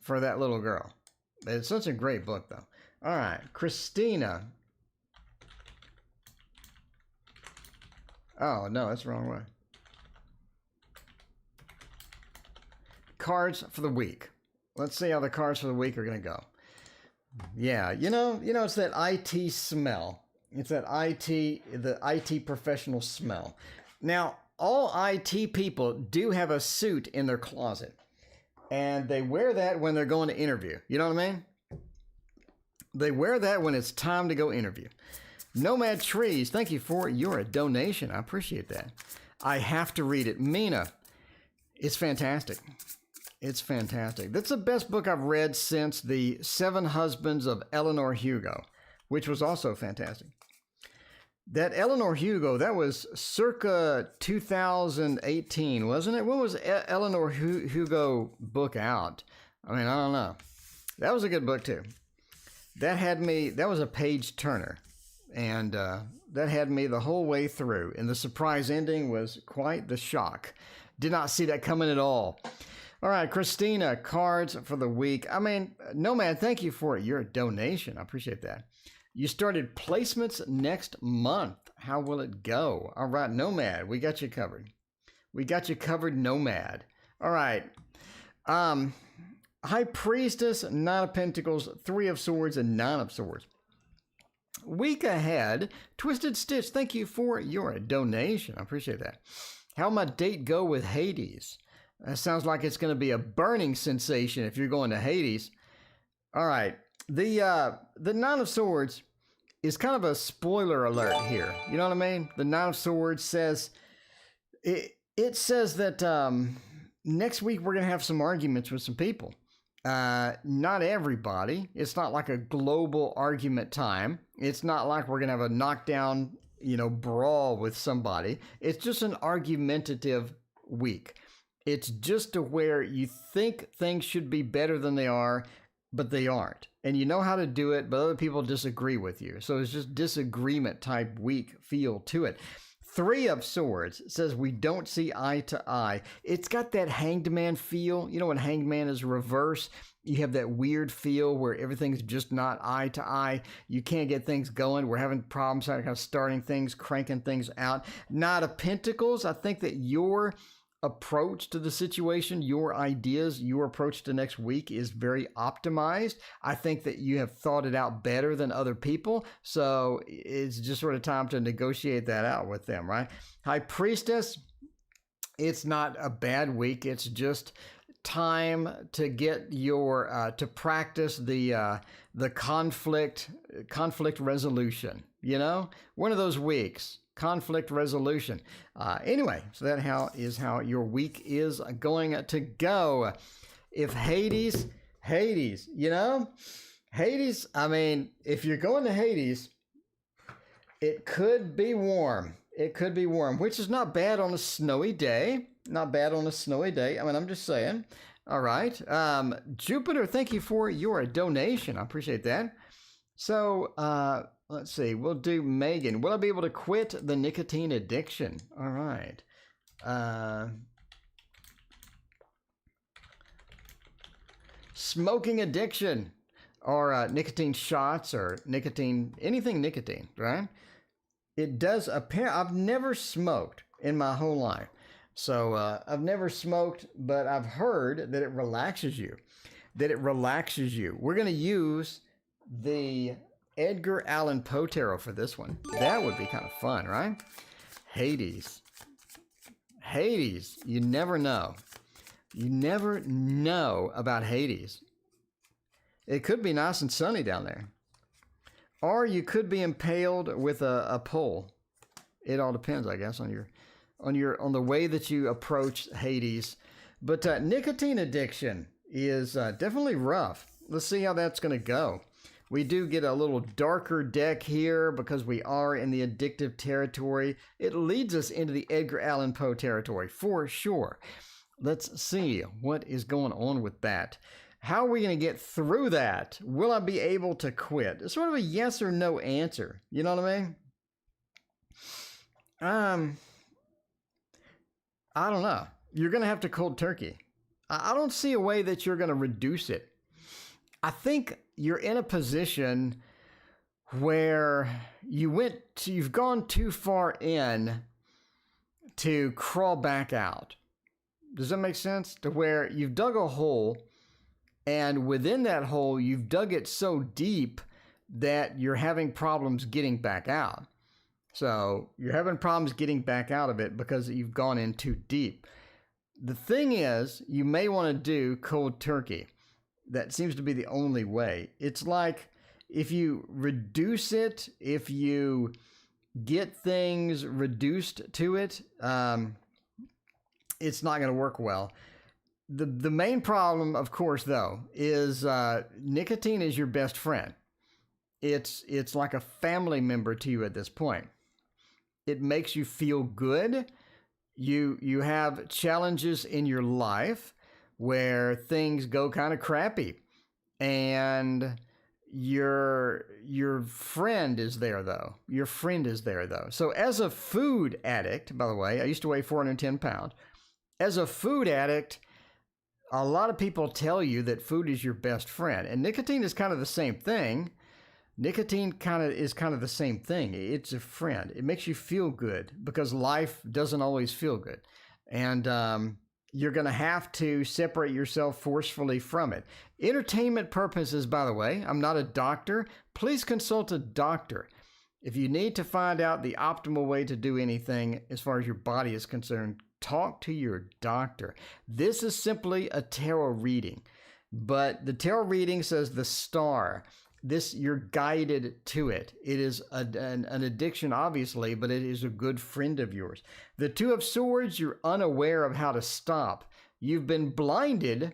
for that little girl. It's such a great book, though. All right, Christina. Oh, no, that's the wrong way. Cards for the week. Let's see how the cards for the week are going to go. Yeah, you know, it's that IT smell. It's that the IT professional smell. Now, all IT people do have a suit in their closet, and they wear that when they're going to interview. You know what I mean? They wear that when it's time to go interview. Nomad Trees, thank you for your donation. I appreciate that. I have to read it. Mina, it's fantastic. It's fantastic. That's the best book I've read since The 7 Husbands of Eleanor Hugo, which was also fantastic. That Eleanor Hugo, that was circa 2018, wasn't it? When was Eleanor Hugo book out? I mean, I don't know. That was a good book, too. That was a page turner. And that had me the whole way through. And the surprise ending was quite the shock. Did not see that coming at all. All right, Christina, cards for the week. I mean, Nomad, thank you for your donation. I appreciate that. You started placements next month. How will it go? All right, Nomad, we got you covered. We got you covered, Nomad. All right. High Priestess, Nine of Pentacles, Three of Swords, and Nine of Swords. Week ahead, Twisted Stitch, thank you for your donation. I appreciate that. How my date go with Hades? That sounds like it's going to be a burning sensation if you're going to Hades. All right. The Nine of Swords is kind of a spoiler alert here. You know what I mean? The Nine of Swords says, it says that next week we're going to have some arguments with some people. Not everybody. It's not like a global argument time. It's not like we're going to have a knockdown, brawl with somebody. It's just an argumentative week. It's just to where you think things should be better than they are, but they aren't. And you know how to do it, but other people disagree with you. So it's just disagreement type week feel to it. Three of Swords says we don't see eye to eye. It's got that Hanged Man feel. You know when Hanged Man is reverse, you have that weird feel where everything's just not eye to eye. You can't get things going. We're having problems kind of starting things, cranking things out. Knight of Pentacles, I think that your approach to the situation, your ideas, your approach to next week is very optimized. I think that you have thought it out better than other people. So it's just sort of time to negotiate that out with them, right? High Priestess, it's not a bad week. It's just time to get your to practice the conflict resolution. One of those weeks. Conflict resolution. Anyway, so that is how your week is going to go. If Hades, Hades, I mean, if you're going to Hades, it could be warm. It could be warm, which is not bad on a snowy day. Not bad on a snowy day. I mean, I'm just saying. All right. Jupiter, thank you for your donation. I appreciate that. So, let's see. We'll do Megan. Will I be able to quit the nicotine addiction? All right. Smoking addiction or nicotine shots or anything nicotine, right? It does appear. I've never smoked in my whole life. So I've never smoked, but I've heard that it relaxes you. We're going to use the Edgar Allan Poe tarot for this one. That would be kind of fun, right? Hades. You never know. You never know about Hades. It could be nice and sunny down there. Or you could be impaled with a pole. It all depends, I guess, on the way that you approach Hades. But nicotine addiction is definitely rough. Let's see how that's going to go. We do get a little darker deck here because we are in the addictive territory. It leads us into the Edgar Allan Poe territory for sure. Let's see what is going on with that. How are we going to get through that? Will I be able to quit? It's sort of a yes or no answer. You know what I mean? I don't know. You're going to have to cold turkey. I don't see a way that you're going to reduce it. I think you're in a position where you've gone too far in to crawl back out. Does that make sense? To where you've dug a hole, and within that hole, you've dug it so deep that you're having problems getting back out. So you're having problems getting back out of it because you've gone in too deep. The thing is, you may want to do cold turkey. That seems to be the only way. It's like if you reduce it, if you get things reduced to it, it's not going to work well. The main problem, of course, though, is nicotine is your best friend. It's like a family member to you at this point. It makes you feel good. You have challenges in your life where things go kind of crappy, and your friend is there though. So as a food addict, by the way, I used to weigh 410 pounds. As a food addict, a lot of people tell you that food is your best friend, and nicotine is kind of the same thing. It's a friend. It makes you feel good because life doesn't always feel good. And you're going to have to separate yourself forcefully from it. Entertainment purposes, by the way, I'm not a doctor. Please consult a doctor. If you need to find out the optimal way to do anything as far as your body is concerned, talk to your doctor. This is simply a tarot reading, but the tarot reading says the star. This, you're guided to it. It is an addiction, obviously, but it is a good friend of yours. The Two of Swords, you're unaware of how to stop. You've been blinded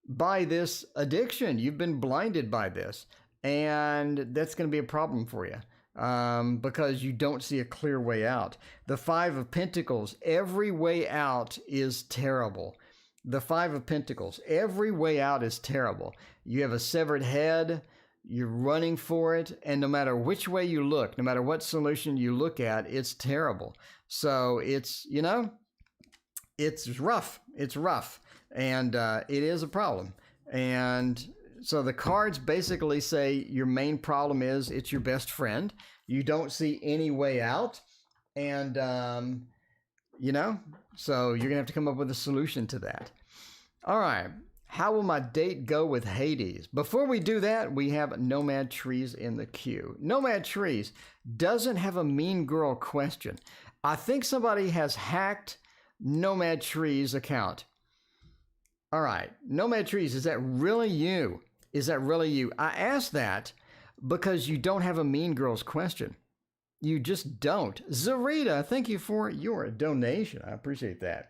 by this addiction. You've been blinded by this, and that's going to be a problem for you. Because you don't see a clear way out. The Five of Pentacles, every way out is terrible. The Five of Pentacles, every way out is terrible. You have a severed head, you're running for it, and no matter which way you look, no matter what solution you look at, it's terrible. So it's, you know, it's rough. It's rough, and it is a problem. And so the cards basically say your main problem is it's your best friend. You don't see any way out. And, you know, so you're going to have to come up with a solution to that. All right. How will my date go with Hades? Before we do that, we have Nomad Trees in the queue. Nomad Trees doesn't have a mean girl question. I think somebody has hacked Nomad Trees' account. All right. Nomad Trees, is that really you? Is that really you? I asked that because you don't have a Mean Girls question. You just don't. Zarita, thank you for your donation. I appreciate that.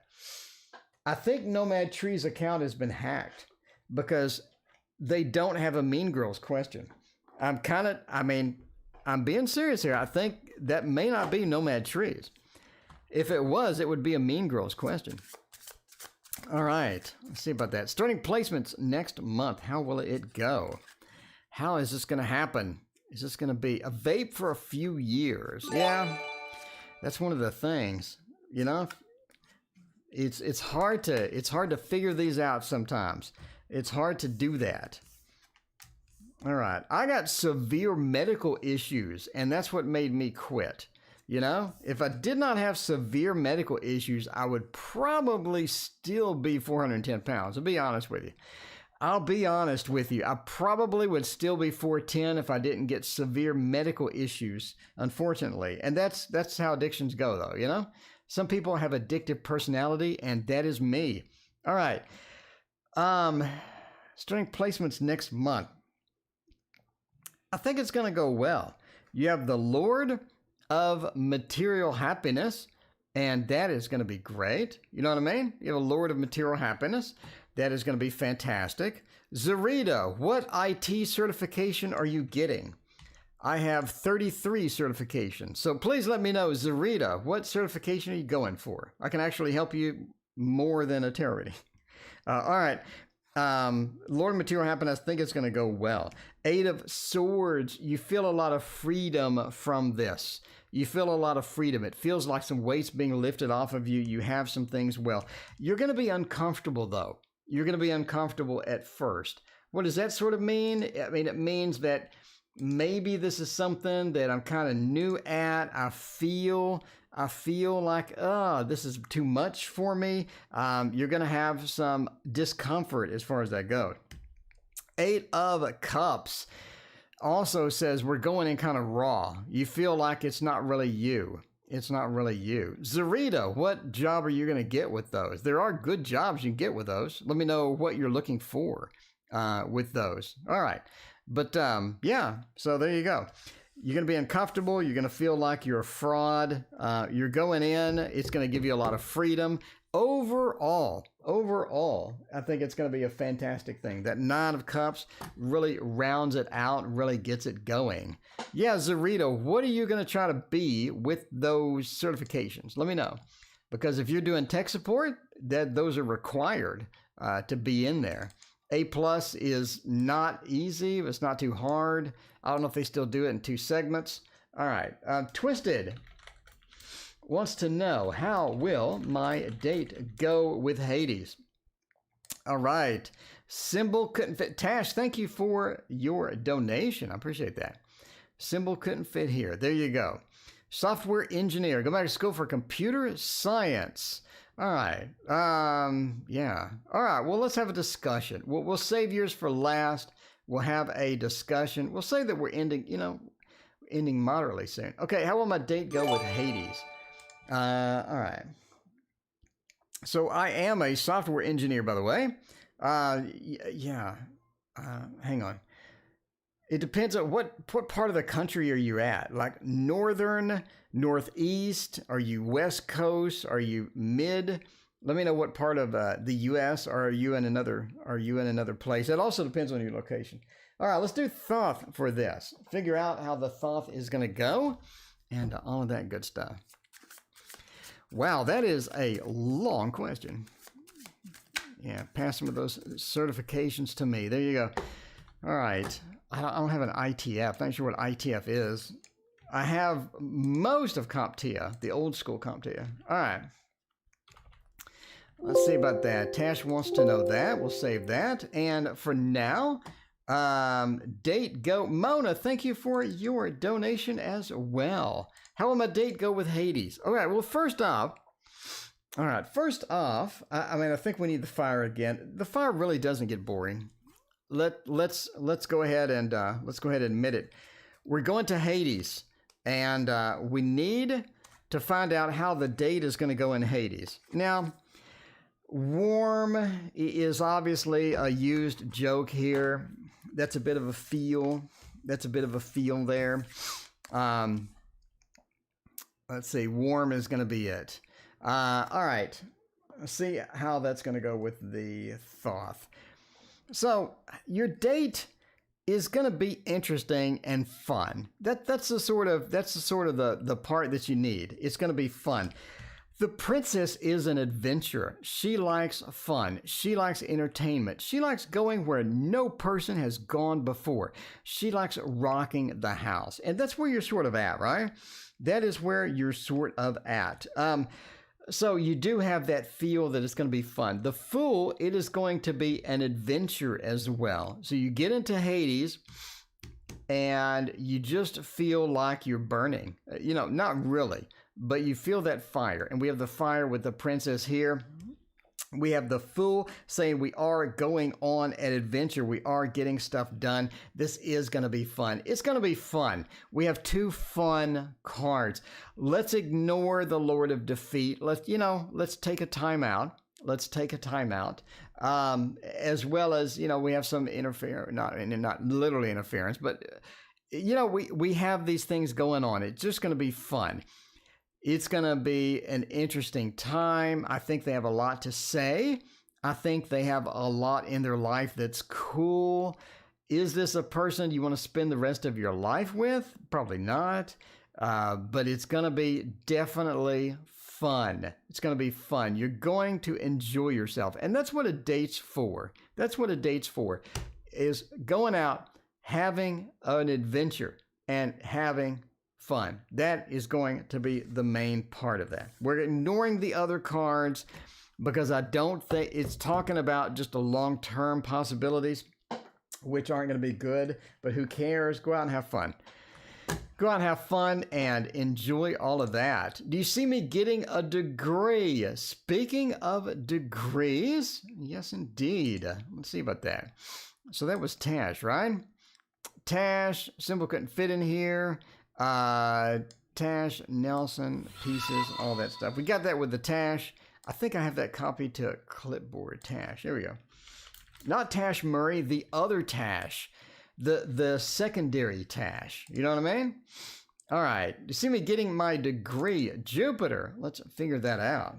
I think Nomad Tree's account has been hacked because they don't have a Mean Girls question. I'm being serious here. I think that may not be Nomad Trees. If it was, it would be a Mean Girls question. All right, let's see about that. Starting placements next month. How will it go? How is this going to happen? Is this going to be a vape for a few years? Yeah, that's one of the things. You know, it's hard to figure these out sometimes. It's hard to do that. All right, I got severe medical issues, and that's what made me quit. You know, if I did not have severe medical issues, I would probably still be 410 pounds. I'll be honest with you. I probably would still be 410 if I didn't get severe medical issues, unfortunately. And that's how addictions go, though, you know? Some people have addictive personality, and that is me. All right. Starting placements next month. I think it's going to go well. You have the Lord of Material Happiness, and that is going to be great. You know what I mean? You have a Lord of Material Happiness. That is going to be fantastic. Zarita, what IT certification are you getting? I have 33 certifications. So please let me know, Zarita, what certification are you going for? I can actually help you more than a tarot reading. All right. Lord of Material Happiness, I think it's going to go well. Eight of Swords, you feel a lot of freedom from this. You feel a lot of freedom. It feels like some weight's being lifted off of you. You have some things well. You're going to be uncomfortable, though. You're going to be uncomfortable at first. What does that sort of mean? I mean, it means that maybe this is something that I'm kind of new at. I feel like, this is too much for me. You're going to have some discomfort as far as that goes. Eight of Cups also says we're going in kind of raw. You feel like it's not really you. It's not really you. Zarita, what job are you going to get with those? There are good jobs you can get with those. Let me know what you're looking for with those. All right. But yeah, so there you go. You're going to be uncomfortable. You're going to feel like you're a fraud. You're going in. It's going to give you a lot of freedom. Overall, I think it's going to be a fantastic thing. That Nine of Cups really rounds it out, really gets it going. Yeah, Zarita, what are you going to try to be with those certifications? Let me know. Because if you're doing tech support, those are required to be in there. A+ is not easy. It's not too hard. I don't know if they still do it in 2 segments. All right. Twisted wants to know, how will my date go with Hades? All right. Symbol couldn't fit. Tash, thank you for your donation. I appreciate that. Symbol couldn't fit here. There you go. Software engineer. Go back to school for computer science. All right. Yeah. All right. Well, let's have a discussion. We'll save yours for last. We'll have a discussion. We'll say that we're ending, ending moderately soon. Okay. How will my date go with Hades? All right. So I am a software engineer, by the way. Yeah. Hang on. It depends on what part of the country are you at? Like northern, northeast? Are you west coast? Are you mid? Let me know what part of the U.S. Are you in another place. It also depends on your location. All right, let's do Thoth for this. Figure out how the Thoth is going to go, and all of that good stuff. Wow, that is a long question. Yeah, pass some of those certifications to me. There you go. All right. I don't have an ITF. Not sure what ITF is. I have most of CompTIA, the old school CompTIA. All right. Let's see about that. Tash wants to know that. We'll save that. And for now, date go. Mona, thank you for your donation as well. How will my date go with Hades? All right. Well, first off, I think we need the fire again. The fire really doesn't get boring. Let's go ahead and admit it. We're going to Hades, and we need to find out how the date is going to go in Hades. Now, warm is obviously a used joke here. That's a bit of a feel. There. Let's see. Warm is going to be it. All right. Let's see how that's going to go with the Thoth. So your date is going to be interesting and fun. That's the sort of the part that you need. It's going to be fun. The princess is an adventurer. She likes fun. She likes entertainment. She likes going where no person has gone before. She likes rocking the house. And that's where you're sort of at, right? That is where you're sort of at. So you do have that feel that it's going to be fun. The Fool, it is going to be an adventure as well. So you get into Hades and you just feel like you're burning. Not really, but you feel that fire. And we have the fire with the princess here. We have the Fool saying we are going on an adventure. We are getting stuff done. This is going to be fun. It's going to be fun. We have two fun cards. Let's ignore the Lord of Defeat. Let's take a time out. As well as, we have some interference, not literally interference, but, we have these things going on. It's just going to be fun. It's going to be an interesting time. I think they have a lot to say. I think they have a lot in their life that's cool. Is this a person you want to spend the rest of your life with? Probably not. But it's going to be definitely fun. It's going to be fun. You're going to enjoy yourself. And that's what a date's for. Is going out, having an adventure, and having fun. That is going to be the main part of that. We're ignoring the other cards because I don't think it's talking about just the long-term possibilities, which aren't going to be good, but who cares? Go out and have fun. Go out and have fun and enjoy all of that. Do you see me getting a degree? Speaking of degrees, yes, indeed. Let's see about that. So that was Tash, right? Tash, symbol couldn't fit in here. Tash, Nelson, pieces, all that stuff. We got that with the Tash. I think I have that copied to a clipboard. Tash, there we go. Not Tash Murray, the other Tash. The secondary Tash. You know what I mean? All right. You see me getting my degree. Jupiter. Let's figure that out.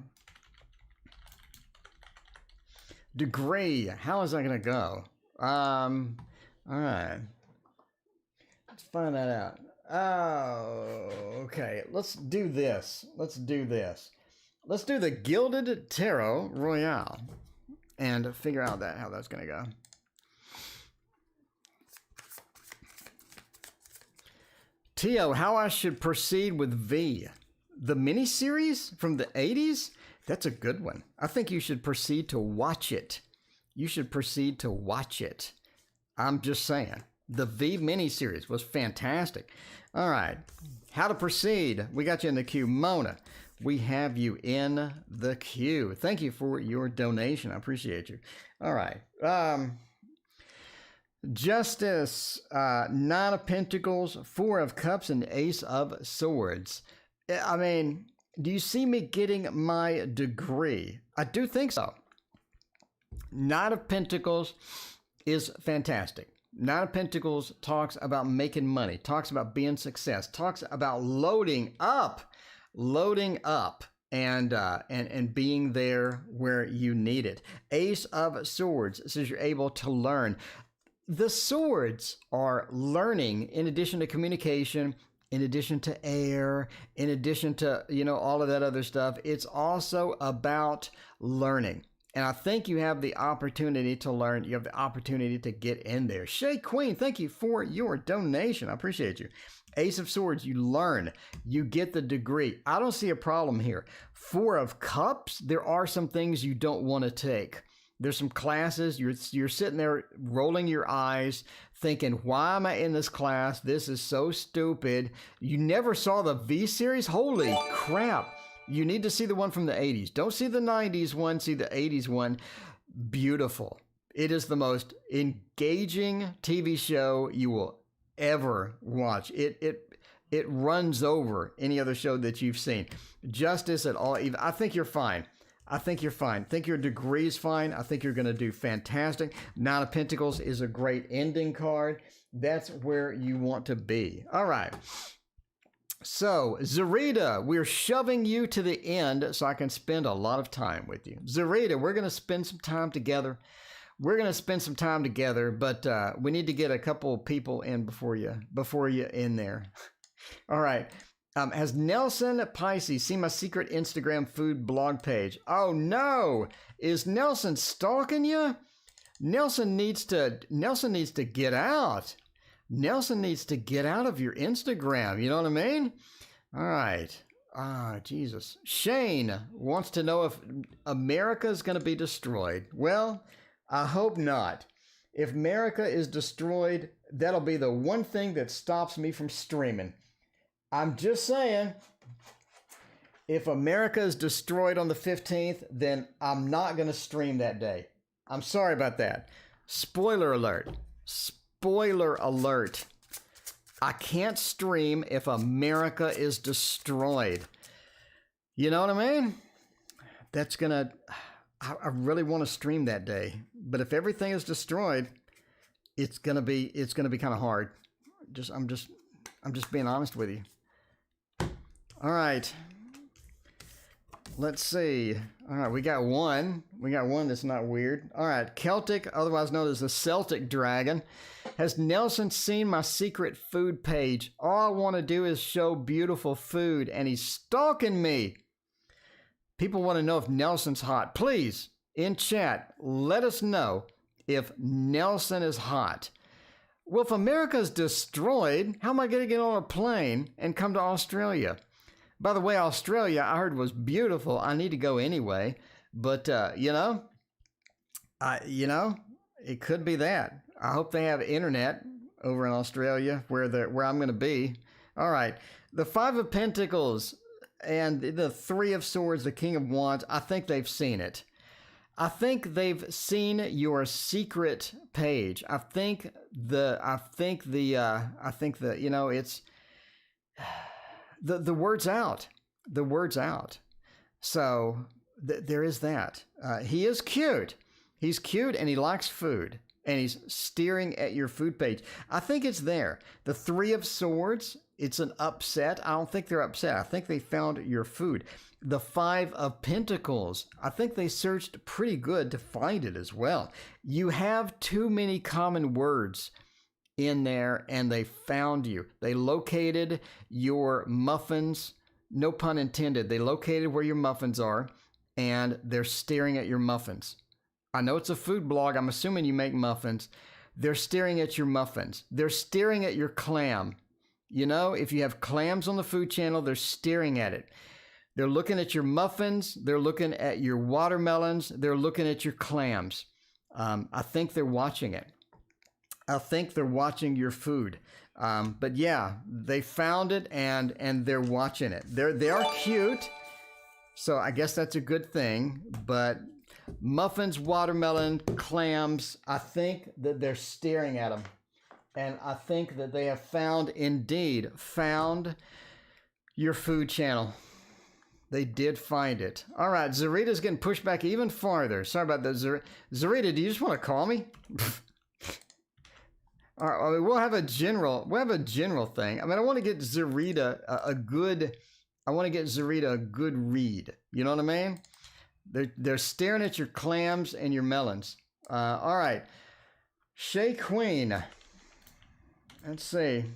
Degree. How is that going to go? All right. Let's find that out. Oh, okay. Let's do this. Let's do the Gilded Tarot Royale and figure out how that's going to go. Tio, how I should proceed with V. The miniseries from the 80s? That's a good one. I think you should proceed to watch it. I'm just saying. The V miniseries was fantastic. All right. How to proceed. We got you in the queue. Mona, We have you in the queue. Thank you for your donation. I appreciate you. All right. Justice, Nine of Pentacles, Four of Cups, and Ace of Swords. I mean, do you see me getting my degree? I do think so. Nine of Pentacles is fantastic. Nine of Pentacles talks about making money, talks about being success, talks about loading up, and being there where you need it. Ace of Swords says you're able to learn. The swords are learning in addition to communication, in addition to air, in addition to, all of that other stuff. It's also about learning. And I think you have the opportunity to learn. You have the opportunity to get in there. Shay Queen, thank you for your donation. I appreciate you. Ace of Swords, you learn. You get the degree. I don't see a problem here. Four of Cups, there are some things you don't want to take. There's some classes, you're sitting there rolling your eyes, thinking, why am I in this class? This is so stupid. You never saw the V series? Holy crap. You need to see the one from the 80s. Don't see the 90s one, see the 80s one. Beautiful. It is the most engaging TV show you will ever watch. It runs over any other show that you've seen. Justice at all. I think you're fine. I think you're fine. I think your degree is fine. I think you're going to do fantastic. Nine of Pentacles is a great ending card. That's where you want to be. All right. So, Zarita, we're shoving you to the end so I can spend a lot of time with you. Zarita, we're going to spend some time together. But we need to get a couple people in before you in there. All right. Has Nelson Pisces seen my secret Instagram food blog page? Oh no! Is Nelson stalking you? Nelson needs to get out. Nelson needs to get out of your Instagram. You know what I mean? All right. Jesus. Shane wants to know if America is going to be destroyed. Well, I hope not. If America is destroyed, that'll be the one thing that stops me from streaming. I'm just saying, if America is destroyed on the 15th, then I'm not going to stream that day. I'm sorry about that. Spoiler alert. Spoiler alert. I can't stream if America is destroyed. You know what I mean? I really want to stream that day. But if everything is destroyed, it's gonna be kind of hard. I'm just being honest with you. All right. Let's see. All right, we got one. That's not weird. All right, Celtic, otherwise known as the Celtic Dragon. Has Nelson seen my secret food page? All I want to do is show beautiful food, and he's stalking me. People want to know if Nelson's hot. Please, in chat, let us know if Nelson is hot. Well, if America's destroyed, how am I going to get on a plane and come to Australia? By the way, Australia, I heard, was beautiful. I need to go anyway. But, it could be that. I hope they have internet over in Australia where I'm going to be. All right. The Five of Pentacles and the Three of Swords, the King of Wands, I think they've seen it. I think they've seen your secret page. The word's out. The word's out. So there is that. He is cute. He's cute and he likes food. And he's staring at your food page. I think it's there. The Three of Swords, it's an upset. I don't think they're upset. I think they found your food. The Five of Pentacles, I think they searched pretty good to find it as well. You have too many common words in there and they found you. They located your muffins, no pun intended. They located where your muffins are and they're staring at your muffins. I know it's a food blog. I'm assuming you make muffins. They're staring at your muffins. They're staring at your clam. You know, if you have clams on the food channel, they're staring at it. They're looking at your muffins. They're looking at your watermelons. They're looking at your clams. I think they're watching it. I think they're watching your food. But yeah, they found it and they're watching it. They are cute. So I guess that's a good thing. But muffins, watermelon, clams, I think that they're staring at them. And I think that they have indeed found your food channel. They did find it. All right, Zarita's getting pushed back even farther. Sorry about that, Zarita. Do you just want to call me? All right, well, we'll have a general thing. I mean, I want to get Zarita a good read. You know what I mean? They're staring at your clams and your melons. All right, Shay Queen. Let's see.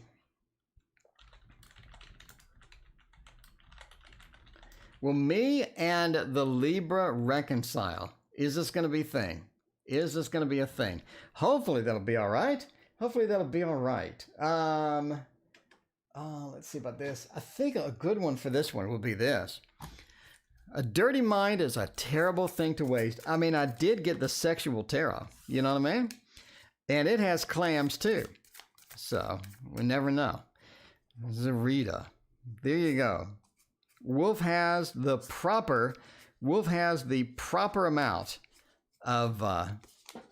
Will me and the Libra reconcile? Is this going to be a thing? Is this going to be a thing? Hopefully that'll be all right. Hopefully that'll be all right. Let's see about this. I think a good one for this one will be this. A dirty mind is a terrible thing to waste. I mean, I did get the sexual tarot. You know what I mean? And it has clams too. So we never know. Zarita. There you go. Wolf has the proper amount of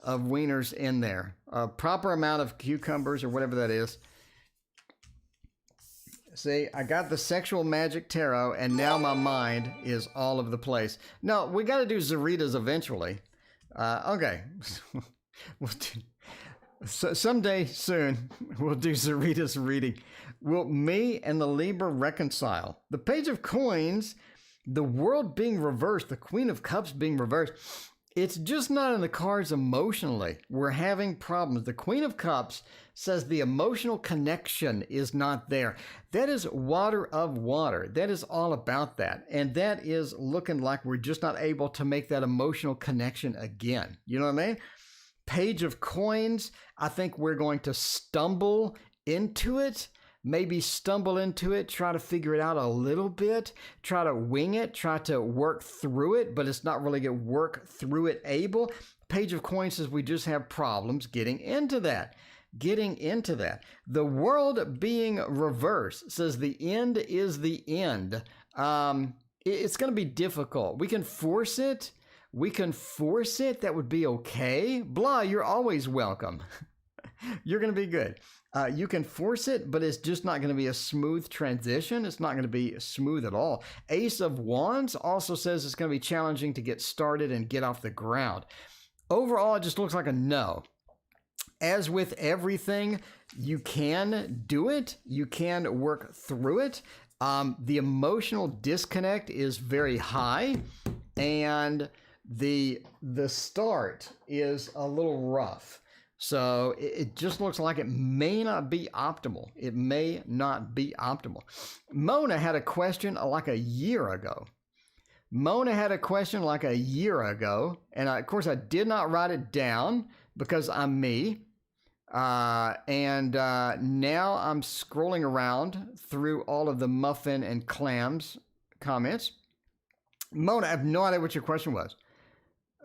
wieners in there. A proper amount of cucumbers or whatever that is. See, I got the sexual magic tarot, and now my mind is all over the place. No, we got to do Zarita's eventually. Okay. So someday soon, we'll do Zarita's reading. Will me and the Libra reconcile? The Page of Coins, the world being reversed, the Queen of Cups being reversed. It's just not in the cards emotionally. We're having problems. The Queen of Cups says the emotional connection is not there. That is water of water. That is all about that. And that is looking like we're just not able to make that emotional connection again. You know what I mean? Page of Coins, I think we're going to stumble into it. Maybe stumble into it, try to figure it out a little bit, try to wing it, try to work through it, but it's not really going to work through it able. Page of Coins says we just have problems getting into that. The world being reversed says the end is the end. It's going to be difficult. We can force it. That would be okay. Blah, you're always welcome. You're going to be good. You can force it, but it's just not going to be a smooth transition. It's not going to be smooth at all. Ace of Wands also says it's going to be challenging to get started and get off the ground. Overall, it just looks like a no. As with everything, you can do it. You can work through it. The emotional disconnect is very high, and the start is a little rough. So it just looks like it may not be optimal. Mona had a question like a year ago. And of course I did not write it down because I'm me. And now I'm scrolling around through all of the muffin and clams comments. Mona, I have no idea what your question was.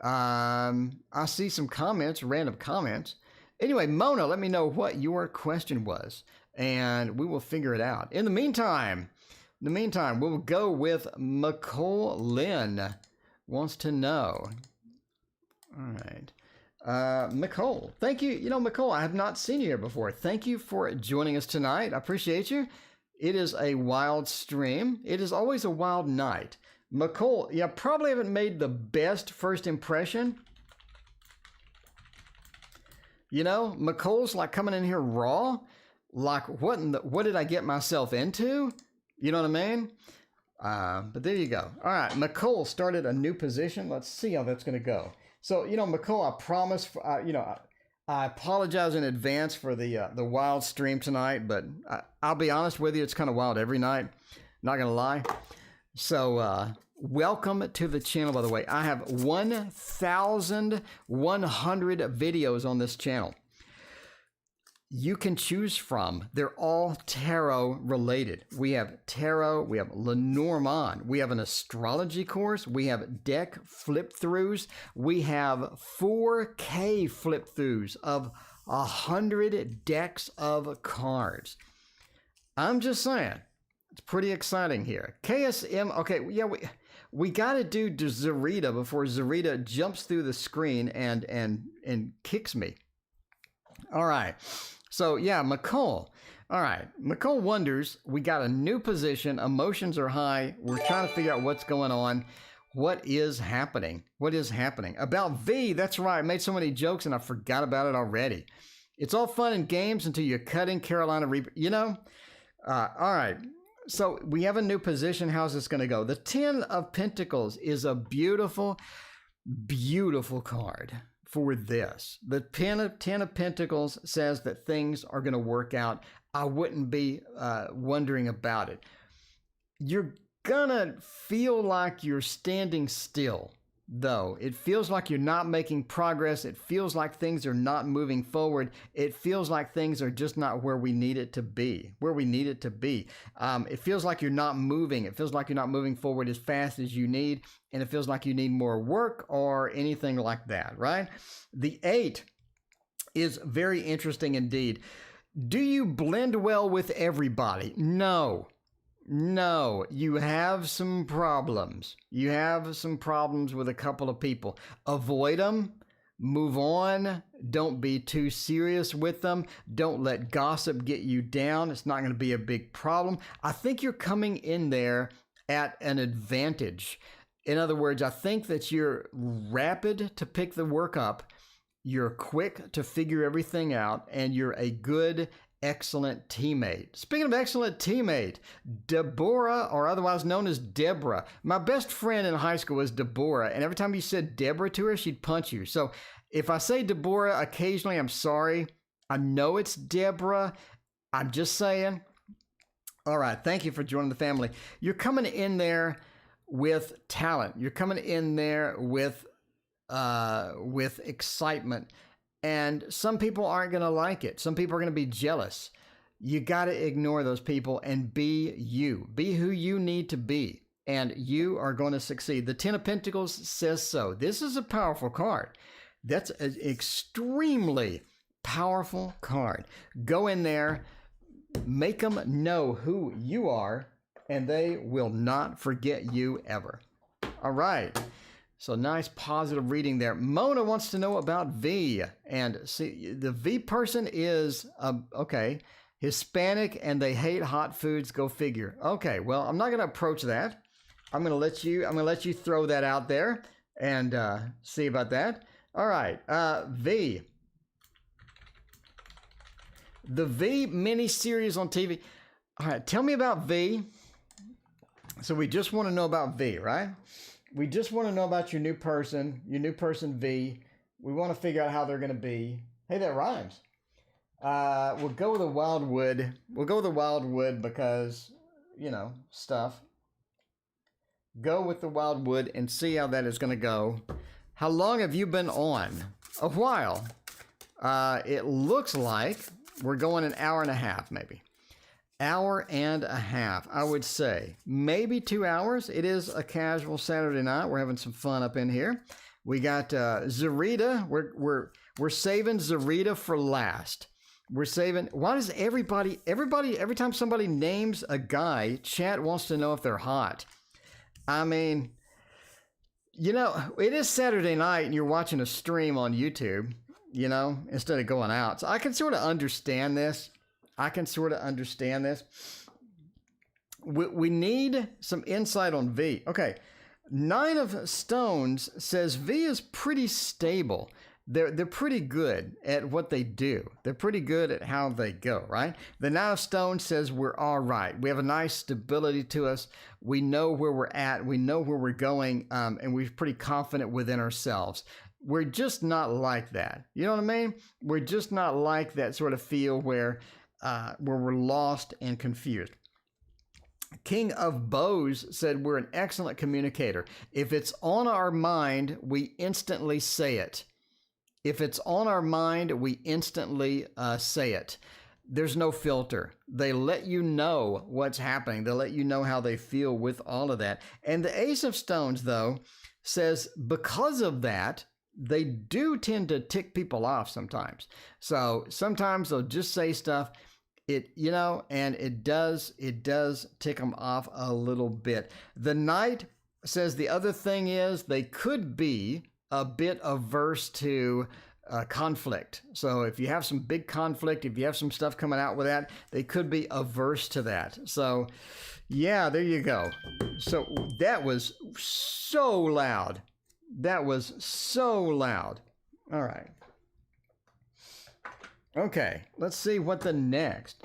I see some comments, random comments. Anyway, Mona, let me know what your question was, and we will figure it out. In the meantime, we'll go with McCall Lynn wants to know. All right. McCall, thank you. You know, McCall, I have not seen you here before. Thank you for joining us tonight. I appreciate you. It is a wild stream. It is always a wild night. McCall, yeah, probably haven't made the best first impression. You know, McCall's like coming in here raw. Like, what did I get myself into? You know what I mean? But there you go. All right, McCall started a new position. Let's see how that's going to go. So, you know, McCall, I promise, I apologize in advance for the wild stream tonight, but I'll be honest with you, it's kind of wild every night. Not going to lie. So, welcome to the channel, by the way. I have 1,100 videos on this channel. You can choose from. They're all tarot related. We have tarot, we have Lenormand, we have an astrology course, we have deck flip throughs, we have 4K flip throughs of 100 decks of cards. I'm just saying, it's pretty exciting here. KSM, okay, yeah, we got to do Zarita before Zarita jumps through the screen and kicks me. All right. So, yeah, McCall. All right. McCall wonders, we got a new position. Emotions are high. We're trying to figure out what's going on. What is happening? What is happening? About V, that's right. I made so many jokes and I forgot about it already. It's all fun and games until you're cutting Carolina Reaper. You know? All right. So we have a new position. How's this going to go? The 10 of Pentacles is a beautiful, beautiful card for this. The 10 of Pentacles says that things are going to work out. I wouldn't be wondering about it. You're gonna feel like you're standing still, though. It feels like you're not making progress. It feels like things are not moving forward. It feels like things are just not where we need it to be, It feels like you're not moving. It feels like you're not moving forward as fast as you need, and it feels like you need more work or anything like that, right? The 8 is very interesting indeed. Do you blend well with everybody? No, you have some problems. You have some problems with a couple of people. Avoid them. Move on. Don't be too serious with them. Don't let gossip get you down. It's not going to be a big problem. I think you're coming in there at an advantage. In other words, I think that you're rapid to pick the work up. You're quick to figure everything out, and you're a good, excellent teammate. Speaking of excellent teammate, Deborah, or otherwise known as Deborah. My best friend in high school was Deborah, and every time you said Deborah to her, she'd punch you. So if I say Deborah occasionally, I'm sorry. I know it's Deborah. I'm just saying. All right, thank you for joining the family. You're coming in there with talent. You're coming in there with excitement. And some people aren't going to like it. Some people are going to be jealous. You got to ignore those people and be you. Be who you need to be. And you are going to succeed. The 10 of Pentacles says so. This is a powerful card. That's an extremely powerful card. Go in there, make them know who you are, and they will not forget you ever. All right. So nice positive reading there. Mona wants to know about V. And see, the V person is, Hispanic and they hate hot foods. Go figure. Okay, well, I'm not going to approach that. I'm going to let you throw that out there and see about that. All right, V. The V mini-series on TV. All right, tell me about V. So we just want to know about V, right? We just want to know about your new person V. We want to figure out how they're going to be. Hey, that rhymes. We'll go with the wildwood. We'll go with the wildwood because, stuff. Go with the wildwood and see how that is going to go. How long have you been on? A while. It looks like we're going an hour and a half, maybe. Hour and a half, I would say. Maybe 2 hours. It is a casual Saturday night. We're having some fun up in here. We got Zarita. We're saving Zarita for last. We're saving. Why does everybody, every time somebody names a guy, chat wants to know if they're hot? I mean, it is Saturday night and you're watching a stream on YouTube, instead of going out. So I can sort of understand this. We need some insight on V. Okay, 9 of Stones says V is pretty stable. They're pretty good at what they do. They're pretty good at how they go, right? The 9 of Stones says we're all right. We have a nice stability to us. We know where we're at. We know where we're going, and we're pretty confident within ourselves. We're just not like that. You know what I mean? We're just not like that sort of feel where we're lost and confused. King of Bows said we're an excellent communicator. If it's on our mind, we instantly say it. If it's on our mind, we instantly say it. There's no filter. They let you know what's happening. They let you know how they feel with all of that. And the Ace of Stones, though, says because of that, they do tend to tick people off sometimes. So sometimes they'll just say stuff, and it does tick them off a little bit. The Knight says the other thing is they could be a bit averse to conflict. So if you have some big conflict, if you have some stuff coming out with that, they could be averse to that. So yeah, there you go. So that was so loud. That was so loud. All right. Okay, let's see what the next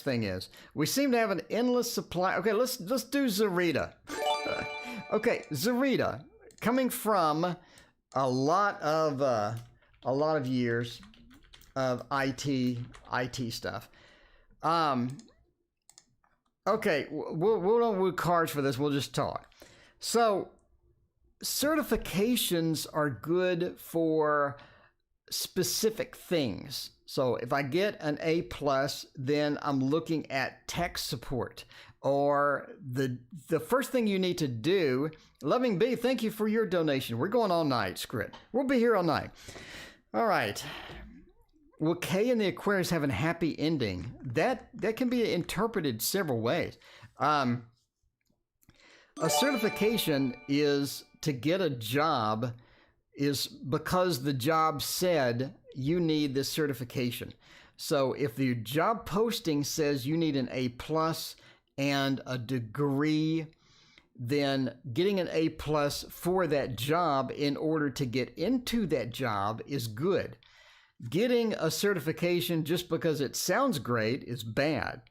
thing is. We seem to have an endless supply. Okay, let's do Zarita. Okay, Zarita, coming from a lot of years of IT stuff. Okay, we'll don't do cards for this. We'll just talk. So, certifications are good for specific things. So if I get an A+, then I'm looking at tech support. Or the first thing you need to do, Loving B, thank you for your donation. We're going all night, Script. We'll be here all night. All right. Will K and the Aquarius have a happy ending? That can be interpreted several ways. A certification is to get a job is because the job said you need this certification. So if the job posting says you need an A+ and a degree, then getting an A+ for that job in order to get into that job is good. Getting a certification just because it sounds great is bad.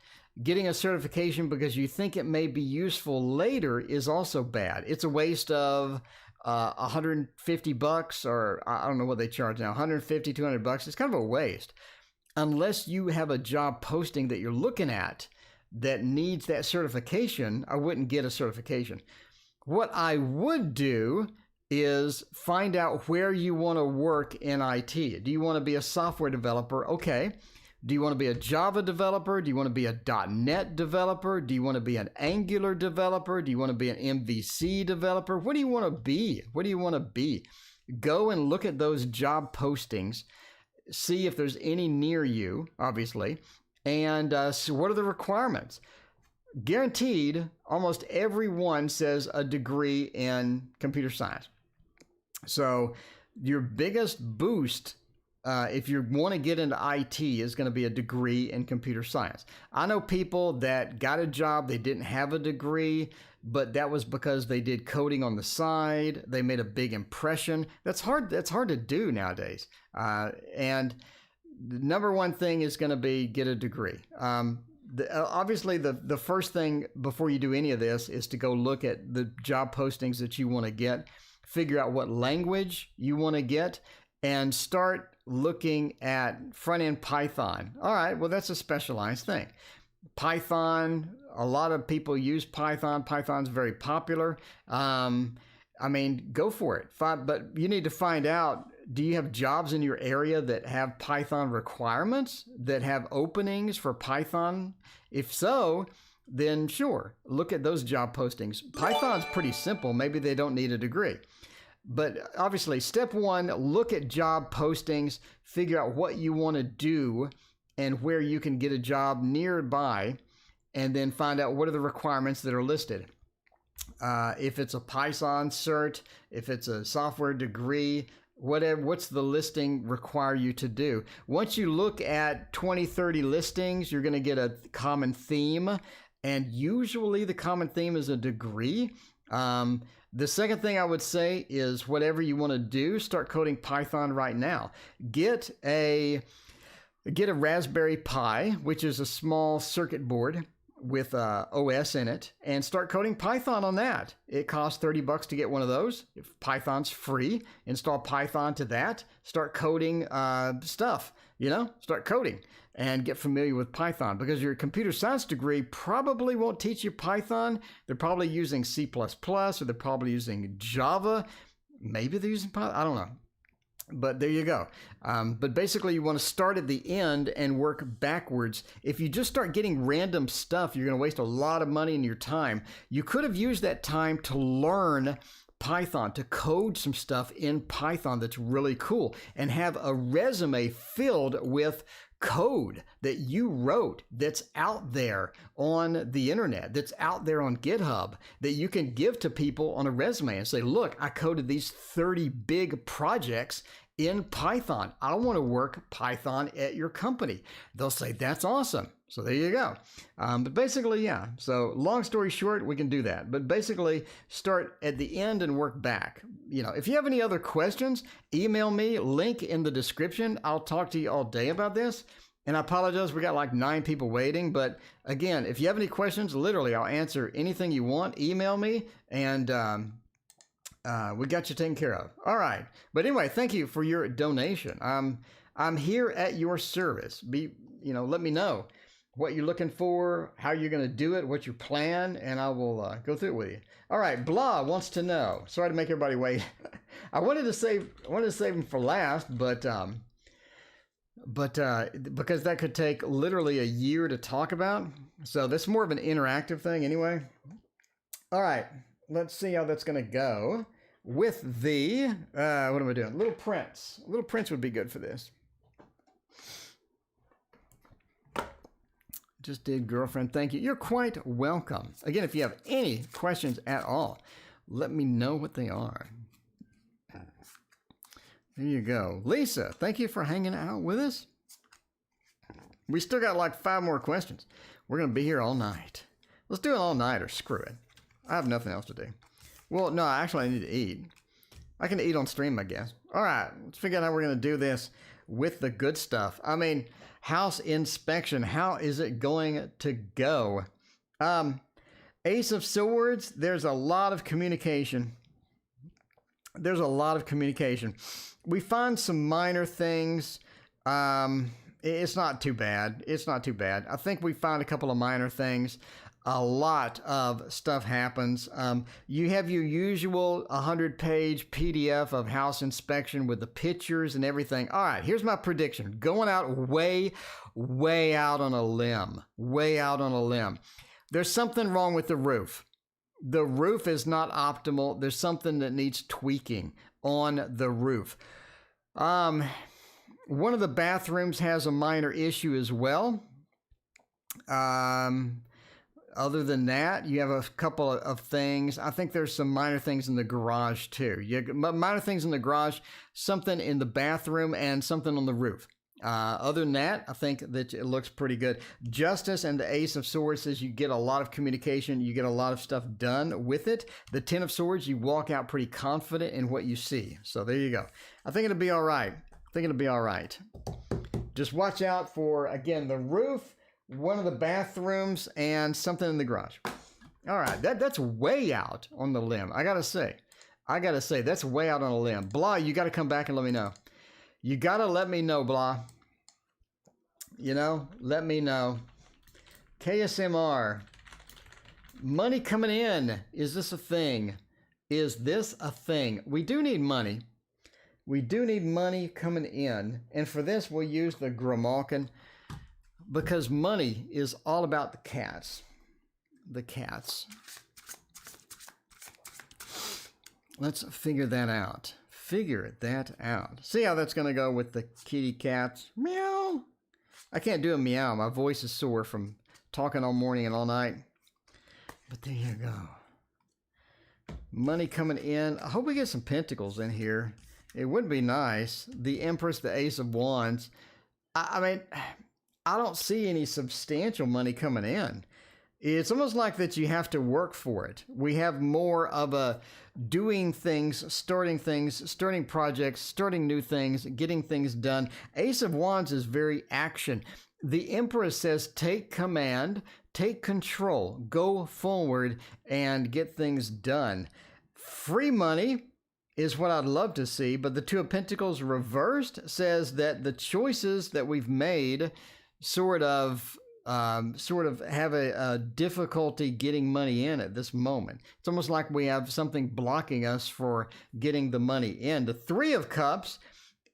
Getting a certification because you think it may be useful later is also bad. It's a waste of $150, or I don't know what they charge now, $150, $200. It's kind of a waste. Unless you have a job posting that you're looking at that needs that certification, I wouldn't get a certification. What I would do is find out where you want to work in IT. Do you want to be a software developer? Okay. Do you want to be a Java developer? Do you want to be a .NET developer? Do you want to be an Angular developer? Do you want to be an MVC developer? What do you want to be? What do you want to be? Go and look at those job postings, see if there's any near you, obviously, and so what are the requirements? Guaranteed, almost everyone says a degree in computer science. So your biggest boost if you want to get into IT is going to be a degree in computer science. I know people that got a job, they didn't have a degree, but that was because they did coding on the side. They made a big impression. That's hard to do nowadays. And the number one thing is going to be get a degree. Obviously, the first thing before you do any of this is to go look at the job postings that you want to get, figure out what language you want to get, and start looking at front-end Python. All right, well, that's a specialized thing. Python, a lot of people use Python. Python's very popular. I mean, go for it. But you need to find out, do you have jobs in your area that have Python requirements, that have openings for Python? If so, then sure, look at those job postings. Python's pretty simple. Maybe they don't need a degree. But obviously, step one, look at job postings, figure out what you want to do and where you can get a job nearby, and then find out what are the requirements that are listed. If it's a Python cert, if it's a software degree, whatever, what's the listing require you to do? Once you look at 20, 30 listings, you're going to get a common theme, and usually the common theme is a degree. The second thing I would say is whatever you want to do, start coding Python right now. Get a Raspberry Pi, which is a small circuit board with OS in it, and start coding Python on that. It costs $30 to get one of those. If Python's free, install Python to that. Start coding stuff, start coding and get familiar with Python, because your computer science degree probably won't teach you Python. They're probably using C++, or they're probably using Java. Maybe they're using Python. I don't know. But there you go. But basically, you want to start at the end and work backwards. If you just start getting random stuff, you're going to waste a lot of money and your time. You could have used that time to learn Python, to code some stuff in Python that's really cool, and have a resume filled with code that you wrote that's out there on the internet, that's out there on GitHub, that you can give to people on a resume and say, look, I coded these 30 big projects in Python. I want to work Python at your company. They'll say, that's awesome. So there you go. But basically, yeah. So long story short, we can do that. But basically, start at the end and work back. You know, if you have any other questions, email me, link in the description. I'll talk to you all day about this. And I apologize, we got like 9 people waiting. But again, if you have any questions, literally, I'll answer anything you want. Email me, and we got you taken care of. All right. But anyway, thank you for your donation. I'm here at your service. Let me know what you're looking for, how you're going to do it, what's your plan, and I will go through it with you. All right, Blah wants to know. Sorry to make everybody wait. I wanted to save him for last, but because that could take literally a year to talk about. So this is more of an interactive thing anyway. All right, let's see how that's going to go with the, what am I doing? Little Prince. Little Prince would be good for this. Just did, girlfriend. Thank you. You're quite welcome. Again, if you have any questions at all, let me know what they are. There you go. Lisa, thank you for hanging out with us. We still got like 5 more questions. We're going to be here all night. Let's do an all-nighter. Screw it. I have nothing else to do. Well, no, actually, I need to eat. I can eat on stream, I guess. All right. Let's figure out how we're going to do this with the good stuff. I mean, house inspection. How is it going to go? Ace of Swords. There's a lot of communication. We find some minor things. It's not too bad. I think we find a couple of minor things. A lot of stuff happens. You have your usual 100-page PDF of house inspection with the pictures and everything. All right, here's my prediction. Going out way out on a limb. There's something wrong with the roof. The roof is not optimal. There's something that needs tweaking on the roof. One of the bathrooms has a minor issue as well. Other than that, you have a couple of things. I think there's some minor things in the garage too. Minor things in the garage, something in the bathroom, and something on the roof. Other than that, I think that it looks pretty good. Justice and the Ace of Swords says you get a lot of communication. You get a lot of stuff done with it. The Ten of Swords, you walk out pretty confident in what you see. So there you go. I think it'll be all right. Just watch out for, again, the roof, one of the bathrooms, and something in the garage. All right, that's way out on the limb. I gotta say, that's way out on a limb. Blah, you gotta come back and let me know. You gotta let me know, Blah. Let me know. KSMR. Money coming in. Is this a thing? We do need money. We do need money coming in. And for this, we'll use the Grimalkin, because money is all about the cats. Let's figure that out. See how that's going to go with the kitty cats. Meow. I can't do a meow. My voice is sore from talking all morning and all night. But there you go. Money coming in. I hope we get some pentacles in here. It would be nice. The Empress, the Ace of Wands. I mean, I don't see any substantial money coming in. It's almost like that you have to work for it. We have more of a doing things, starting projects, starting new things, getting things done. Ace of Wands is very action. The Empress says take command, take control, go forward, and get things done. Free money is what I'd love to see, but the Two of Pentacles reversed says that the choices that we've made sort of have a difficulty getting money in at this moment. It's almost like we have something blocking us for getting the money in. The Three of Cups,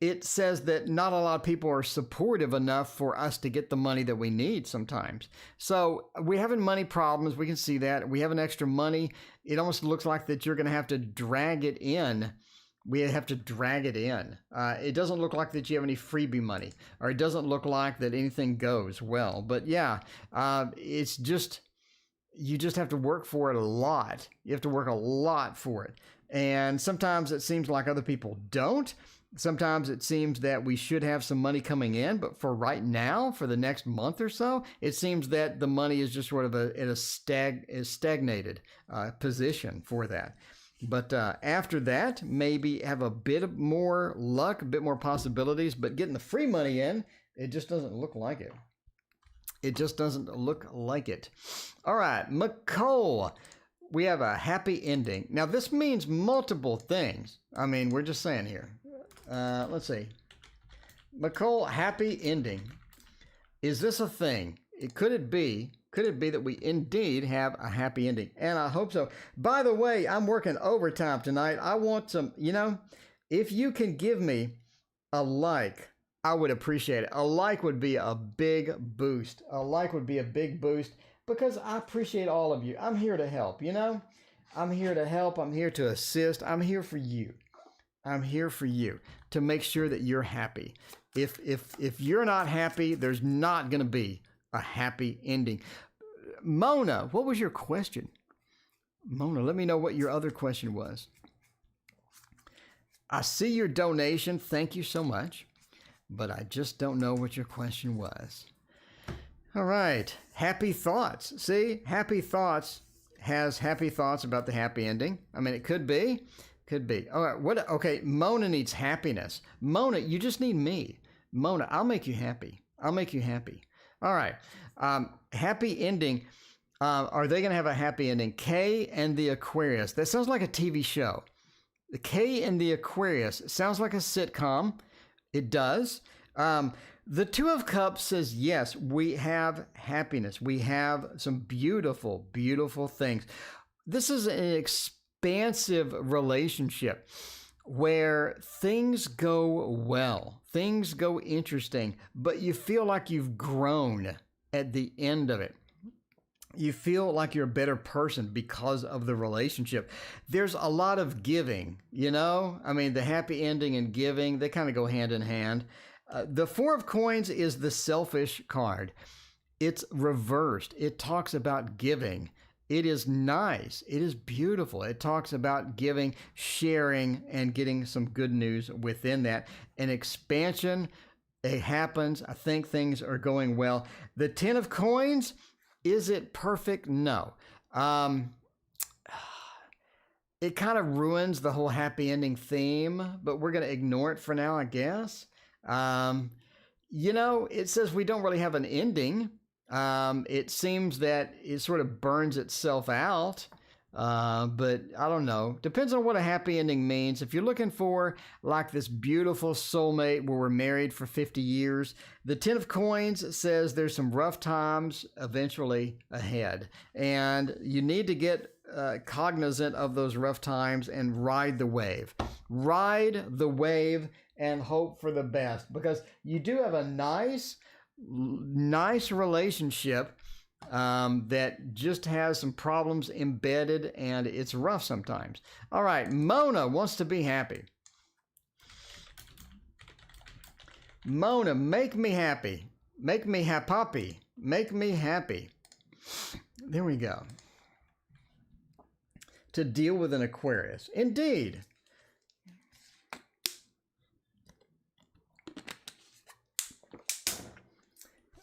it says that not a lot of people are supportive enough for us to get the money that we need sometimes. So we're having money problems. We can see that. We have an extra money. It almost looks like that you're going to have to drag it in We have to drag it in. It doesn't look like that you have any freebie money, or it doesn't look like that anything goes well. But yeah, it's just, you just have to work for it a lot. You have to work a lot for it. And sometimes it seems like other people don't. Sometimes it seems that we should have some money coming in, but for right now, for the next month or so, it seems that the money is just sort of in a stagnated position for that. But after that, maybe have a bit more luck, a bit more possibilities, but getting the free money in, it just doesn't look like it. It just doesn't look like it. All right, McCole, we have a happy ending. Now, this means multiple things. I mean, we're just saying here. Let's see. McCole, happy ending. Is this a thing? Could it be that we indeed have a happy ending? And I hope so. By the way, I'm working overtime tonight. I want some, if you can give me a like, I would appreciate it. A like would be a big boost. A like would be a big boost because I appreciate all of you. I'm here to help, I'm here to help. I'm here to assist. I'm here for you. I'm here for you to make sure that you're happy. If you're not happy, there's not going to be a happy ending. Mona, what was your question? Mona, let me know what your other question was. I see your donation. Thank you so much. But I just don't know what your question was. All right. Happy thoughts. See, happy thoughts has happy thoughts about the happy ending. I mean, it could be. Could be. All right. Okay. Mona needs happiness. Mona, you just need me. Mona, I'll make you happy. I'll make you happy. All right. Happy ending. Are they going to have a happy ending? Kay and the Aquarius. That sounds like a TV show. The Kay and the Aquarius. It sounds like a sitcom. It does. The Two of Cups says, yes, we have happiness. We have some beautiful, beautiful things. This is an expansive relationship where things go well, things go interesting, but you feel like you've grown at the end of it. You feel like you're a better person because of the relationship. There's a lot of giving, I mean, the happy ending and giving, they kind of go hand in hand. The Four of Coins is the selfish card. It's reversed. It talks about giving. It is nice. It is beautiful. It talks about giving, sharing, and getting some good news within that. An expansion, it happens. I think things are going well. The Ten of Coins, is it perfect? No. It kind of ruins the whole happy ending theme, but we're going to ignore it for now, I guess. It says we don't really have an ending. It seems that it sort of burns itself out. But I don't know. Depends on what a happy ending means. If you're looking for like this beautiful soulmate where we're married for 50 years, the Ten of Coins says there's some rough times eventually ahead. And you need to get cognizant of those rough times and ride the wave. Ride the wave and hope for the best, because you do have a nice relationship that just has some problems embedded, and it's rough sometimes. All right, Mona wants to be happy. Mona, make me happy. Make me happy. Make me happy. There we go. To deal with an Aquarius. Indeed.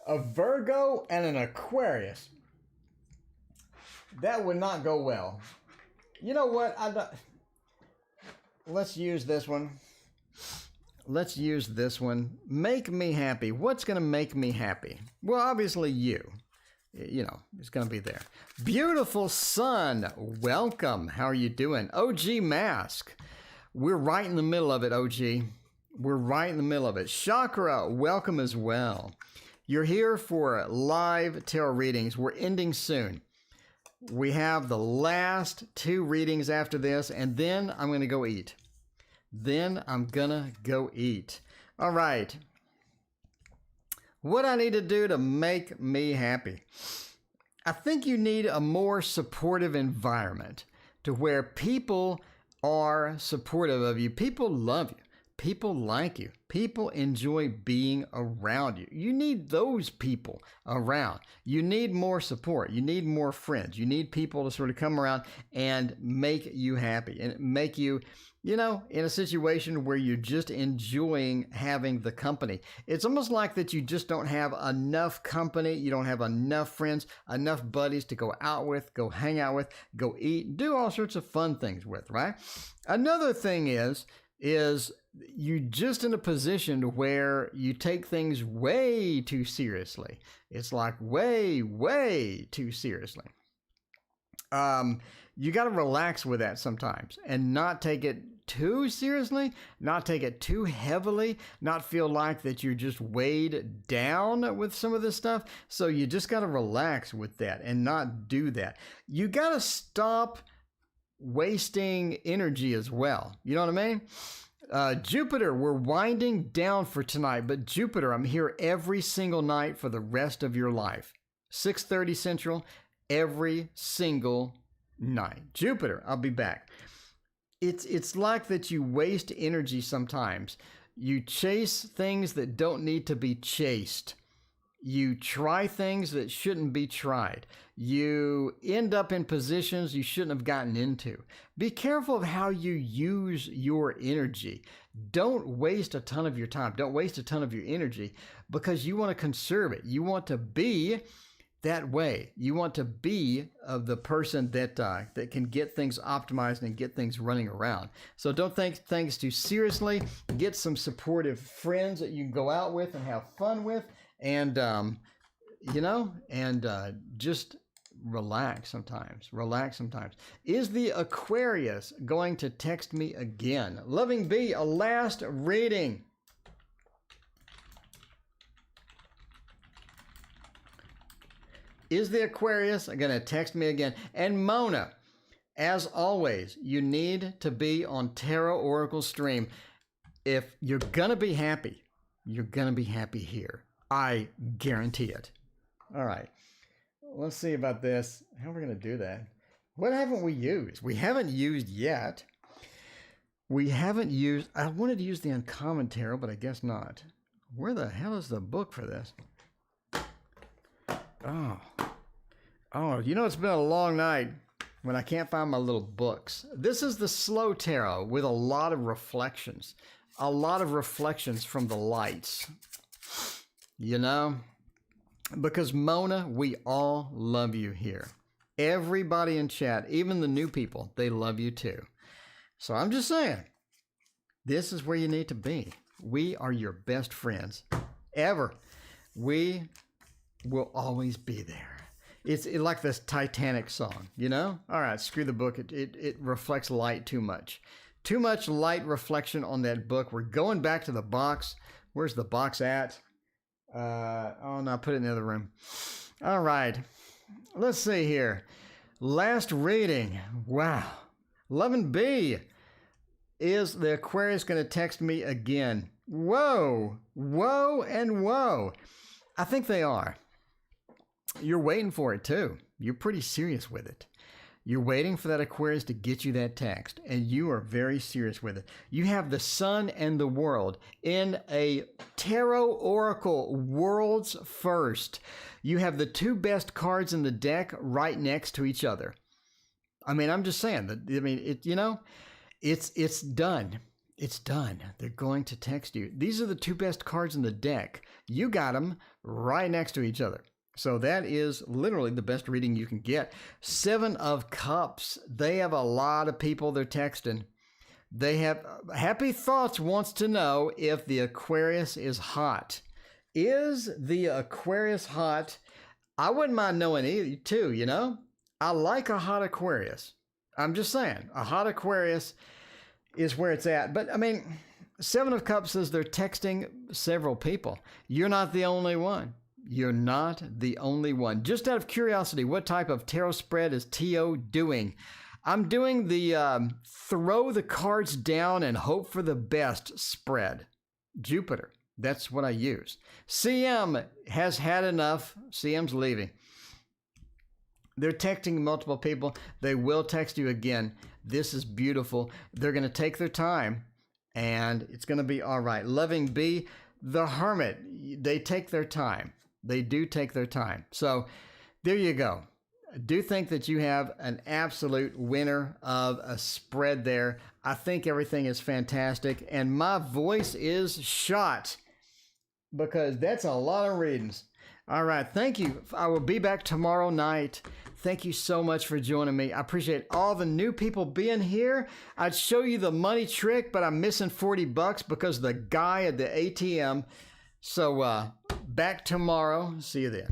A Virgo and an Aquarius. That would not go well. You know what? Let's use this one. Let's use this one. Make me happy. What's going to make me happy? Well, obviously you. It's going to be there. Beautiful sun. Welcome. How are you doing? OG Mask. We're right in the middle of it, OG. We're right in the middle of it. Chakra, welcome as well. You're here for live tarot readings. We're ending soon. We have the last 2 readings after this, and then I'm going to go eat. All right. What I need to do to make me happy? I think you need a more supportive environment to where people are supportive of you. People love you. People like you. People enjoy being around you. You need those people around. You need more support. You need more friends. You need people to sort of come around and make you happy and make you, in a situation where you're just enjoying having the company. It's almost like that you just don't have enough company. You don't have enough friends, enough buddies to go out with, go hang out with, go eat, do all sorts of fun things with, right? Another thing is you just in a position where you take things way too seriously. It's like way, way too seriously. You got to relax with that sometimes and not take it too seriously, not take it too heavily, not feel like that you're just weighed down with some of this stuff. So you just got to relax with that and not do that. You got to stop wasting energy as well. You know what I mean? Jupiter, we're winding down for tonight, but Jupiter, I'm here every single night for the rest of your life. 6:30 Central, every single night. Jupiter, I'll be back. It's like that you waste energy sometimes. You chase things that don't need to be chased. You try things that shouldn't be tried. You end up in positions you shouldn't have gotten into. Be careful of how you use your energy. Don't waste a ton of your time. Don't waste a ton of your energy because you want to conserve it. You want to be that way. You want to be of the person that can get things optimized and get things running around. So don't take things too seriously. Get some supportive friends that you can go out with and have fun with. And, just relax sometimes. Relax sometimes. Is the Aquarius going to text me again? Loving B, a last reading. Is the Aquarius going to text me again? And Mona, as always, you need to be on Tarot Oracle Stream. If you're going to be happy, you're going to be happy here. I guarantee it. All right. Let's see about this. How are we going to do that? What haven't we used? We haven't used yet. I wanted to use the Uncommon Tarot, but I guess not. Where the hell is the book for this? Oh, it's been a long night when I can't find my little books. This is the Slow Tarot with a lot of reflections. A lot of reflections from the lights. Because Mona, we all love you here. Everybody in chat, even the new people, they love you too. So I'm just saying, this is where you need to be. We are your best friends ever. We will always be there. It's like this Titanic song, All right, screw the book. It reflects light too much. Too much light reflection on that book. We're going back to the box. Where's the box at? No, put it in the other room. All right. Let's see here. Last reading. Wow. 11B. Is the Aquarius going to text me again? Whoa. Whoa and whoa. I think they are. You're waiting for it too. You're pretty serious with it. You're waiting for that Aquarius to get you that text, and you are very serious with it. You have the Sun and the World in a Tarot Oracle World's First. You have the two best cards in the deck right next to each other. I mean, I'm just saying that. It's done. It's done. They're going to text you. These are the two best cards in the deck. You got them right next to each other. So that is literally the best reading you can get. 7 of Cups. They have a lot of people they're texting. They have Happy Thoughts wants to know if the Aquarius is hot. Is the Aquarius hot? I wouldn't mind knowing either too, I like a hot Aquarius. I'm just saying, a hot Aquarius is where it's at. But I mean, 7 of Cups says they're texting several people. You're not the only one. You're not the only one. Just out of curiosity, what type of tarot spread is T.O. doing? I'm doing the throw the cards down and hope for the best spread. Jupiter. That's what I use. CM has had enough. CM's leaving. They're texting multiple people. They will text you again. This is beautiful. They're going to take their time, and it's going to be all right. Loving Bee, the Hermit, they take their time. They do take their time. So there you go. I do think that you have an absolute winner of a spread there. I think everything is fantastic, and my voice is shot because that's a lot of readings. All right, thank you. I will be back tomorrow night. Thank you so much for joining me. I appreciate all the new people being here. I'd show you the money trick, but I'm missing $40 because of the guy at the ATM. So back tomorrow. See you then.